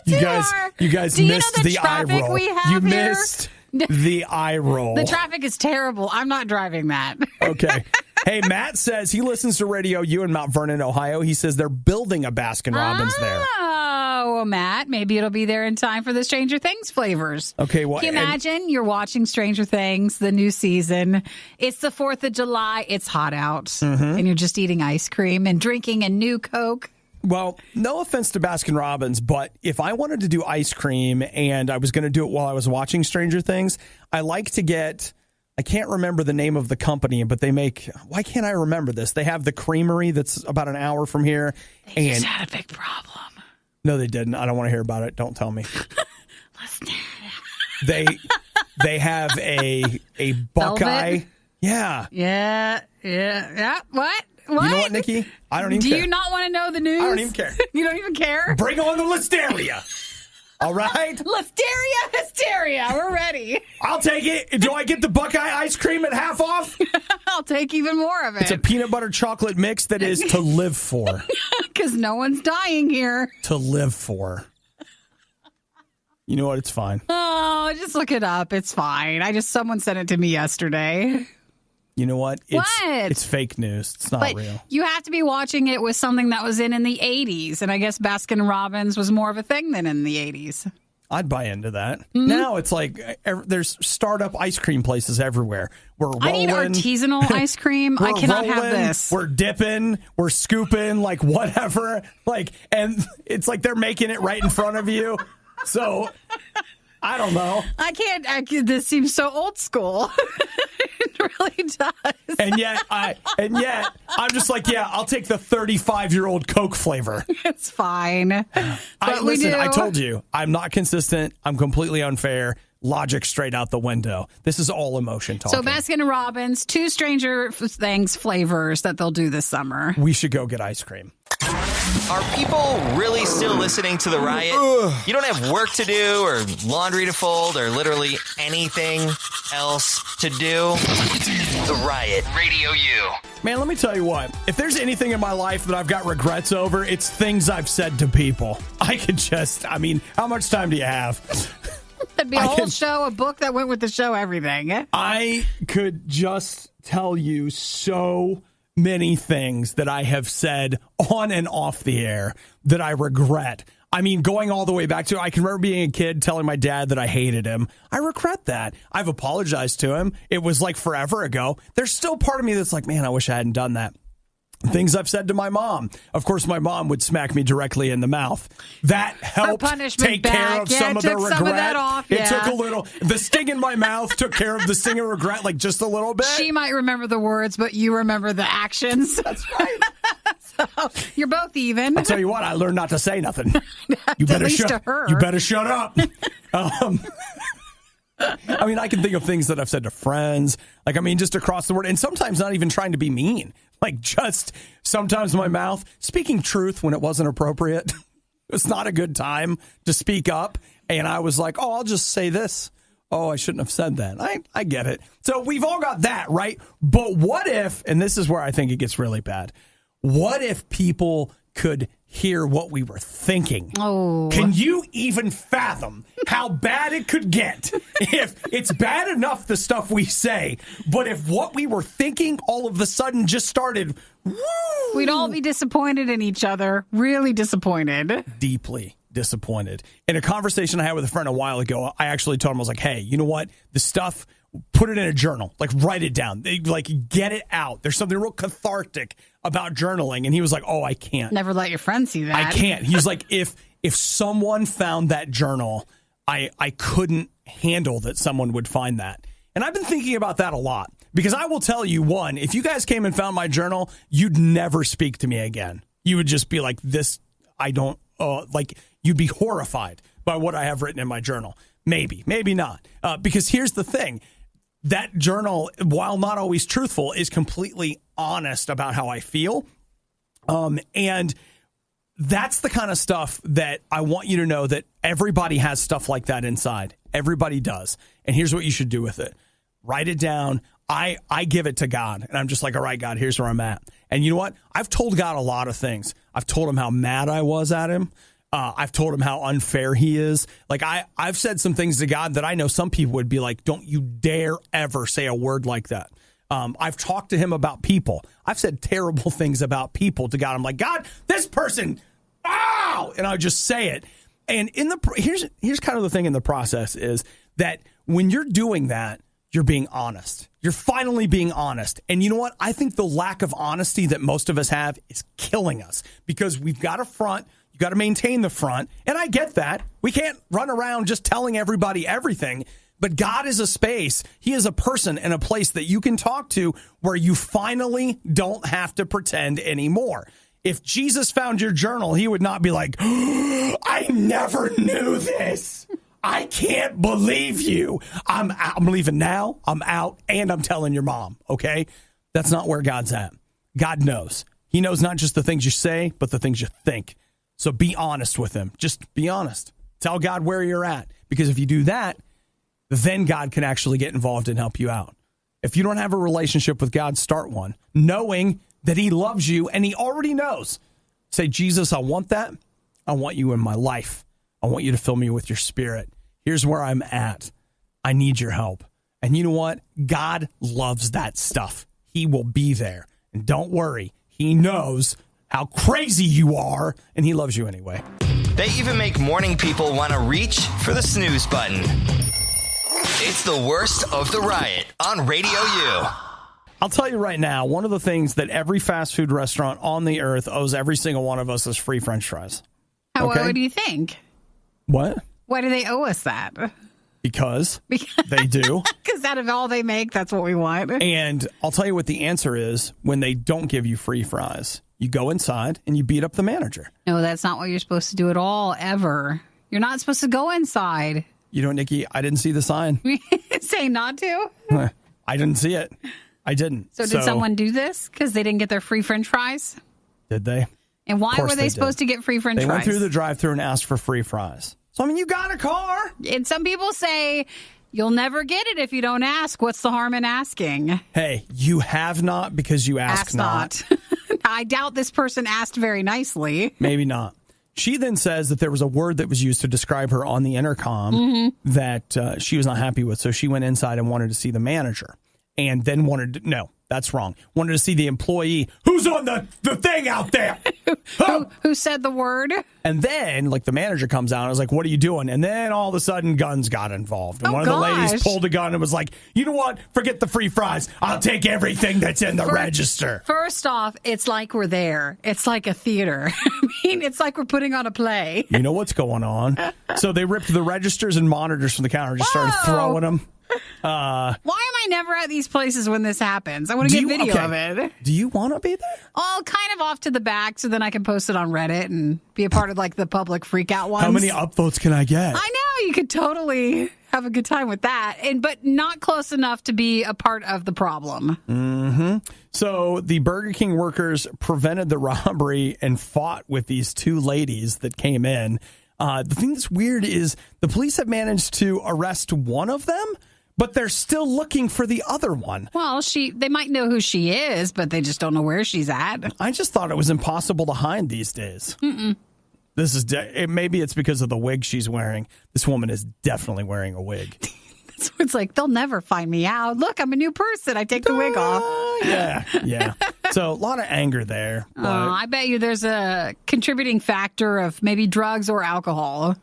You guys missed the eye roll. You missed the eye roll.
The traffic is terrible. I'm not driving that.
Okay. Hey, Matt says he listens to Radio U in Mount Vernon, Ohio. He says they're building a Baskin Robbins there.
Oh, well, Matt, maybe it'll be there in time for the Stranger Things flavors.
Okay, well,
can you imagine you're watching Stranger Things, the new season. It's the 4th of July. It's hot out. And you're just eating ice cream and drinking a new Coke.
Well, no offense to Baskin Robbins, but if I wanted to do ice cream and I was going to do it while I was watching Stranger Things, I like to get, I can't remember the name of the company, but they make, why can't I remember this? They have the creamery that's about an hour from here.
They just had a big problem.
No, they didn't. I don't want to hear about it. Don't tell me. They have a Buckeye.
Velvet?
Yeah.
Yeah. What? What?
You know what, Nikki? I don't even care.
Do you not want to know the news?
I don't even care.
You don't even care?
Bring on the listeria. All right?
Listeria, hysteria. We're ready.
I'll take it. Do I get the Buckeye ice cream at half off?
I'll take even more of it.
It's a peanut butter chocolate mix that is to live for.
Because no one's dying here.
To live for. You know what? It's fine.
Oh, just look it up. It's fine. Someone sent it to me yesterday.
You know what? It's fake news. It's not real.
You have to be watching it with something that was in the 80s. And I guess Baskin Robbins was more of a thing than in the 80s.
I'd buy into that. Mm-hmm. Now it's like there's startup ice cream places everywhere. We're rolling.
I need artisanal ice cream. I cannot have this.
We're dipping. We're scooping. Like whatever. And it's like they're making it right in front of you. So I don't know.
I can't. This seems so old school. It really does.
And yet I'm just like, yeah, I'll take the 35-year-old Coke flavor.
It's fine.
Listen, I told you, I'm not consistent. I'm completely unfair. Logic straight out the window. This is all emotion talking.
So Baskin Robbins, 2 Stranger Things flavors that they'll do this summer.
We should go get ice cream.
Are people really still listening to the Riot? You don't have work to do or laundry to fold or literally anything else to do? The Riot, Radio U.
Man, let me tell you what. If there's anything in my life that I've got regrets over, it's things I've said to people. How much time do you have?
That'd be a whole show, a book that went with the show, everything.
I could just tell you so many things that I have said on and off the air that I regret. I mean, going all the way back to, I can remember being a kid telling my dad that I hated him. I regret that. I've apologized to him. It was like forever ago. There's still part of me that's like, man, I wish I hadn't done that. Things I've said to my mom. Of course, my mom would smack me directly in the mouth. That helped take care of some of the regret.
Some of that off,
It took a little. The sting in my mouth took care of the sting of regret, like just a little bit.
She might remember the words, but you remember the actions.
That's right.
So you're both even.
I'll tell you what, I learned not to say nothing. You better shut up. I can think of things that I've said to friends, just across the board, and sometimes not even trying to be mean. Just sometimes my mouth, speaking truth when it wasn't appropriate. It's not a good time to speak up. And I was like, I'll just say this. Oh, I shouldn't have said that. I get it. So we've all got that, right? But what if, and this is where I think it gets really bad, what if people could hear what we were thinking?
Oh.
Can you even fathom how bad it could get if it's bad enough the stuff we say, but if what we were thinking all of a sudden just started, woo!
We'd all be disappointed in each other, really disappointed.
Deeply disappointed. In a conversation I had with a friend a while ago, I actually told him, I was like, hey, you know what? The stuff, put it in a journal, write it down, get it out. There's something real cathartic about journaling. And he was like, oh, I can't.
Never let your friends see that.
I can't. He's like, if someone found that journal, I couldn't handle that someone would find that. And I've been thinking about that a lot because I will tell you, one, if you guys came and found my journal, you'd never speak to me again. You would just be like, you'd be horrified by what I have written in my journal. Maybe not. Because here's the thing. That journal, while not always truthful, is completely honest about how I feel. And that's the kind of stuff that I want you to know that everybody has stuff like that inside. Everybody does. And here's what you should do with it. Write it down. I give it to God. And I'm just like, all right, God, here's where I'm at. And you know what? I've told God a lot of things. I've told him how mad I was at him. I've told him how unfair he is. I've said some things to God that I know some people would be like, don't you dare ever say a word like that. I've talked to him about people. I've said terrible things about people to God. I'm like, God, this person, ow! And I just say it. And here's kind of the thing in the process is that when you're doing that, you're being honest. You're finally being honest. And you know what? I think the lack of honesty that most of us have is killing us because we've got a front. You got to maintain the front. And I get that. We can't run around just telling everybody everything. But God is a space. He is a person and a place that you can talk to where you finally don't have to pretend anymore. If Jesus found your journal, he would not be like, I never knew this. I can't believe you. I'm leaving now. I'm out. And I'm telling your mom. Okay. That's not where God's at. God knows. He knows not just the things you say, but the things you think. So be honest with him. Just be honest. Tell God where you're at. Because if you do that, then God can actually get involved and help you out. If you don't have a relationship with God, start one, knowing that he loves you and he already knows. Say, Jesus, I want that. I want you in my life. I want you to fill me with your spirit. Here's where I'm at. I need your help. And you know what? God loves that stuff. He will be there. And don't worry. He knows how crazy you are, and he loves you anyway.
They even make morning people want to reach for the snooze button. It's the worst of the riot on Radio U.
I'll tell you right now, one of the things that every fast food restaurant on the earth owes every single one of us is free French fries. Okay?
What do you think?
What?
Why do they owe us that?
Because they do.
Because out of all they make, that's what we want.
And I'll tell you what the answer is when they don't give you free fries. You go inside and you beat up the manager.
No, that's not what you're supposed to do at all, ever. You're not supposed to go inside.
You know, Nikki, I didn't see the sign.
Say not to?
I didn't see it. I didn't.
So did someone do this because they didn't get their free French fries?
Did they?
And why were they supposed to get free French fries?
They went through the drive-thru and asked for free fries. So, I mean, you got a car.
And some people say you'll never get it if you don't ask. What's the harm in asking?
Hey, you have not because you ask not.
I doubt this person asked very nicely.
Maybe not. She then says that there was a word that was used to describe her on the intercom that she was not happy with. So she went inside and wanted to see the manager and then wanted that's wrong. Wanted to see the employee who's on the thing out there.
Who said the word?
And then, the manager comes out and was like, what are you doing? And then all of a sudden, guns got involved. And one of the ladies pulled a gun and was like, you know what? Forget the free fries. I'll take everything that's in the register.
First off, it's like we're there. It's like a theater. I mean, it's like we're putting on a play.
You know what's going on. So they ripped the registers and monitors from the counter and just started throwing them.
Why am I never at these places when this happens? I want to get video of it.
Do you want to be there?
Oh, kind of off to the back so then I can post it on Reddit and be a part of the public freak out ones.
How many upvotes can I get?
I know. You could totally have a good time with that, but not close enough to be a part of the problem.
Mm-hmm. So the Burger King workers prevented the robbery and fought with these two ladies that came in. The thing that's weird is the police have managed to arrest one of them, but they're still looking for the other one.
Well, they might know who she is, but they just don't know where she's at.
I just thought it was impossible to hide these days.
Mm-mm.
This is maybe it's because of the wig she's wearing. This woman is definitely wearing a wig.
So it's like, they'll never find me out. Look, I'm a new person. I take the wig off.
Yeah. So a lot of anger there. But
I bet you there's a contributing factor of maybe drugs or alcohol.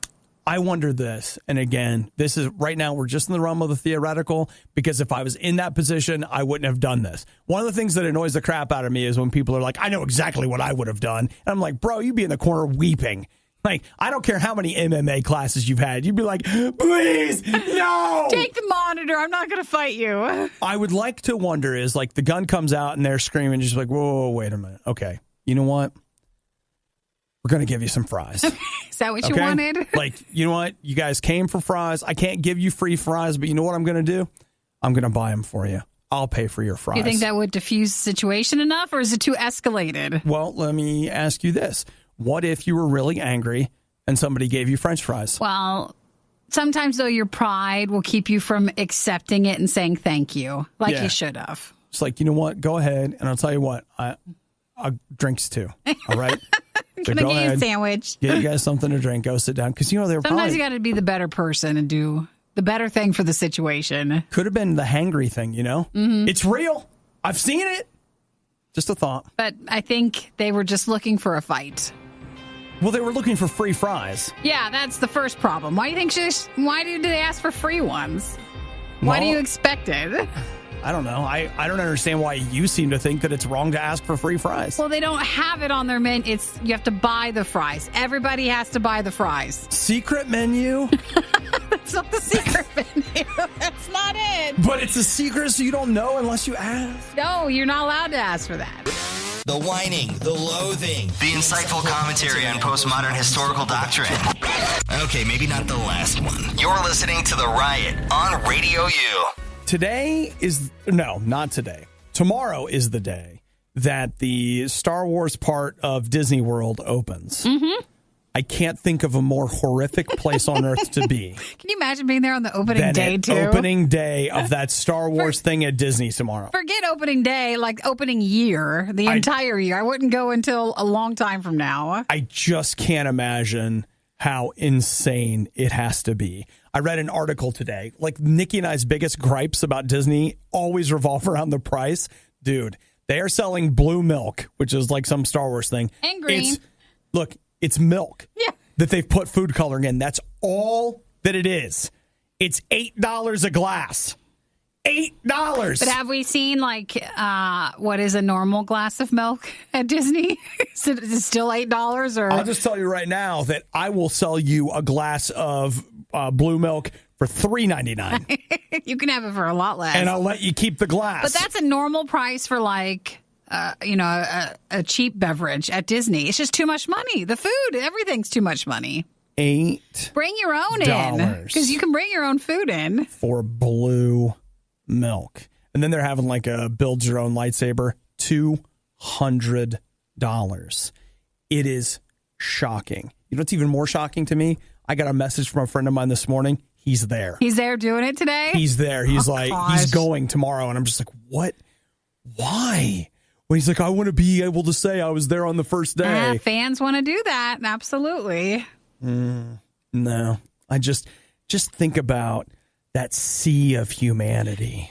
I wonder this, and again, this is right now we're just in the realm of the theoretical, because if I was in that position, I wouldn't have done this. One of the things that annoys the crap out of me is when people are like, I know exactly what I would have done. And I'm like, bro, you'd be in the corner weeping. I don't care how many MMA classes you've had. You'd be like, please, no.
Take the monitor. I'm not going to fight you.
I would like to wonder is the gun comes out and they're screaming, just whoa, wait a minute. Okay, you know what? We're going to give you some fries.
Is that what you wanted?
You know what? You guys came for fries. I can't give you free fries, but you know what I'm going to do? I'm going to buy them for you. I'll pay for your fries.
You think that would diffuse the situation enough, or is it too escalated?
Well, let me ask you this. What if you were really angry and somebody gave you French fries?
Well, sometimes, though, your pride will keep you from accepting it and saying thank you, you should have.
It's you know what? Go ahead, and I'll tell you what. I'll drinks too, all right?
So go ahead, a sandwich.
Get you guys something to drink. Go sit down. Because, they're
sometimes you got to be the better person and do the better thing for the situation.
Could have been the hangry thing, Mm-hmm. It's real. I've seen it. Just a thought.
But I think they were just looking for a fight.
Well, they were looking for free fries.
Yeah, that's the first problem. Why did they ask for free ones? Why do you expect it?
I don't know. I don't understand why you seem to think that it's wrong to ask for free fries.
Well, they don't have it on their menu. You have to buy the fries. Everybody has to buy the fries.
Secret menu?
That's not the secret menu. That's not it.
But it's a secret, so you don't know unless you ask.
No, you're not allowed to ask for that.
The whining, the loathing, the insightful commentary on postmodern historical doctrine. Okay, maybe not the last one. You're listening to The Riot on Radio U.
Not today. Tomorrow is the day that the Star Wars part of Disney World opens.
Mm-hmm.
I can't think of a more horrific place on earth to be.
Can you imagine being there on the opening day, too?
Opening day of that Star Wars thing at Disney tomorrow.
Forget opening day, like opening year, the entire year. I wouldn't go until a long time from now.
I just can't imagine how insane it has to be. I read an article today. Like, Nikki and I's biggest gripes about Disney always revolve around the price. Dude, they are selling blue milk, which is like some Star Wars thing.
And green.
It's milk
Yeah.
that they've put food coloring in. That's all that it is. It's $8 a glass. $8.
But have we seen, like, what is a normal glass of milk at Disney? Is it still $8? Or
I'll just tell you right now that I will sell you a glass of blue milk for $3.99.
You can have it for a lot less.
And I'll let you keep the glass.
But that's a normal price for, like, a cheap beverage at Disney. It's just too much money. The food, everything's too much money.
$8.
Bring your own in, because you can bring your own food in.
For blue milk. And then they're having like a build your own lightsaber, $200. It is shocking. You know what's even more shocking to me? I got a message from a friend of mine this morning. He's there.
He's there doing it today?
He's there. He's he's going tomorrow. And I'm just like, what? Why? Well, he's like, I want to be able to say I was there on the first day.
Fans want to do that. Absolutely.
No. I just think about that sea of humanity.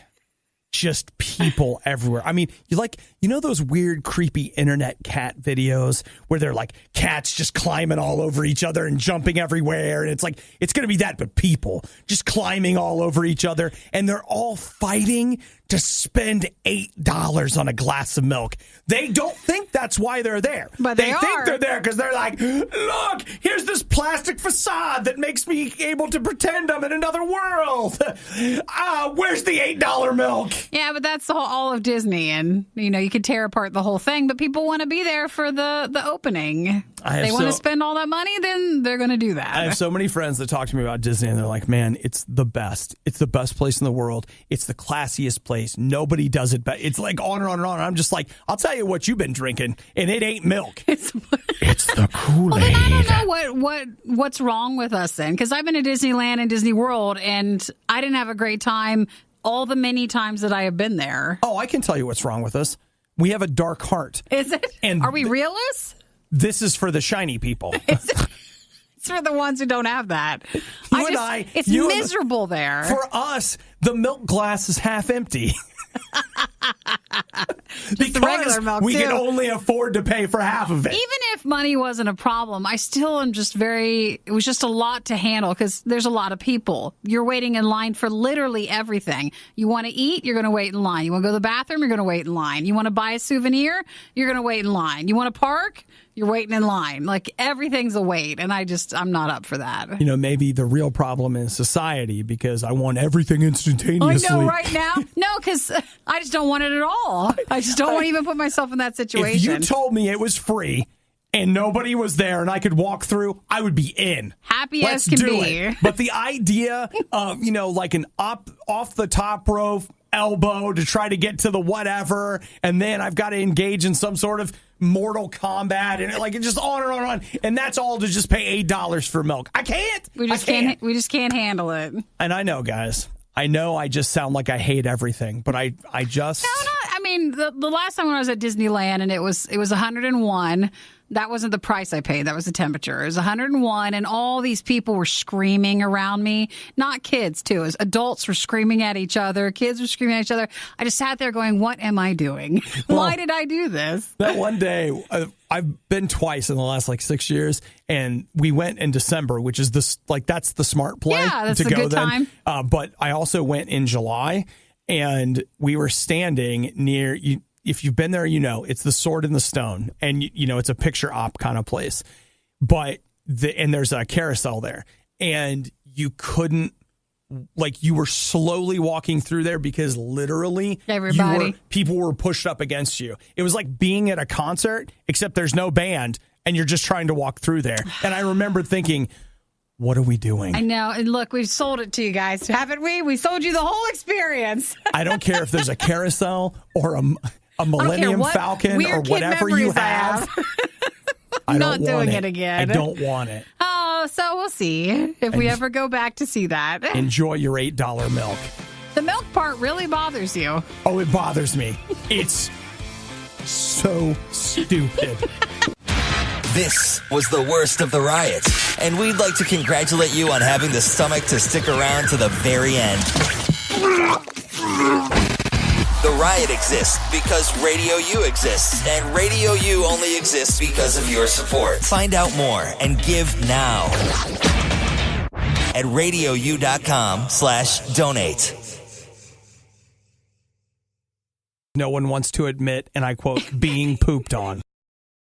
Just people everywhere. I mean, you know those weird, creepy internet cat videos where they're like cats just climbing all over each other and jumping everywhere. And it's like, it's going to be that, but people just climbing all over each other. And they're all fighting to spend $8 on a glass of milk. They don't think that's why they're there.
But
they think they're there because they're like, look, here's this plastic facade that makes me able to pretend I'm in another world. Where's the $8 milk?
Yeah, but that's all of Disney, and you can tear apart the whole thing. But people want to be there for the opening. They want to spend all that money, then they're going to do that.
I have so many friends that talk to me about Disney, and they're like, "Man, it's the best. It's the best place in the world. It's the classiest place. Nobody does it better." It's like on and on and on. I'm just like, I'll tell you what you've been drinking, and it ain't milk. It's the Kool-Aid.
Well, then I don't know what's wrong with us then, because I've been to Disneyland and Disney World, and I didn't have a great time all the many times that I have been there.
Oh, I can tell you what's wrong with us. We have a dark heart.
Is it?
And
are we realists?
This is for the shiny people.
It's for the ones who don't have that. It's miserable there.
For us, the milk glass is half empty.
Just the regular milk,
we
too.
can only afford to pay for half of it.
Even if money wasn't a problem, I still am it was just a lot to handle because there's a lot of people. You're waiting in line for literally everything. You want to eat, you're going to wait in line. You want to go to the bathroom, you're going to wait in line. You want to buy a souvenir, you're going to wait in line. You want to park, you're waiting in line. Like, everything's a wait, and I'm not up for that.
Maybe the real problem is society, because I want everything instantaneously.
I know, right now? No, because I just don't want it at all. I just don't want to even put myself in that situation.
If you told me it was free and nobody was there and I could walk through, I would be in.
Happy as can be.
It. But the idea of, like an off the top rope elbow to try to get to the whatever, and then I've got to engage in some sort of Mortal Kombat, and it just on and on and on, and that's all to just pay $8 for milk. I can't.
We just can't handle it.
And I know, guys. I know I just sound like I hate everything, but I just...
No. I mean, the last time when I was at Disneyland and it was 101, that wasn't the price I paid. That was the temperature. It was 101, and all these people were screaming around me. Not kids, too. As adults were screaming at each other. Kids were screaming at each other. I just sat there going, what am I doing? Why did I do this?
That one day, I've been twice in the last 6 years, and we went in December, which is that's the smart play.
Yeah, that's
to
a
go
good
then.
time.
But I also went in July, and we were standing near, if you've been there, it's the Sword and the Stone, and it's a picture op kind of place. But and there's a carousel there, and you couldn't, you were slowly walking through there because literally people were pushed up against you. It was like being at a concert, except there's no band, and you're just trying to walk through there. And I remember thinking, what are we doing?
I know. And look, we've sold it to you guys, haven't we? We sold you the whole experience.
I don't care if there's a carousel or a Millennium Falcon or whatever you have.
Not doing it again.
I don't want it.
Oh, so we'll see if we ever go back to see that.
Enjoy your $8 milk.
The milk part really bothers you.
Oh, it bothers me. It's so stupid.
This was the worst of the riot, and we'd like to congratulate you on having the stomach to stick around to the very end. The riot exists because Radio U exists, and Radio U only exists because of your support. Find out more and give now at RadioU.com/donate.
No one wants to admit, and I quote, being pooped on.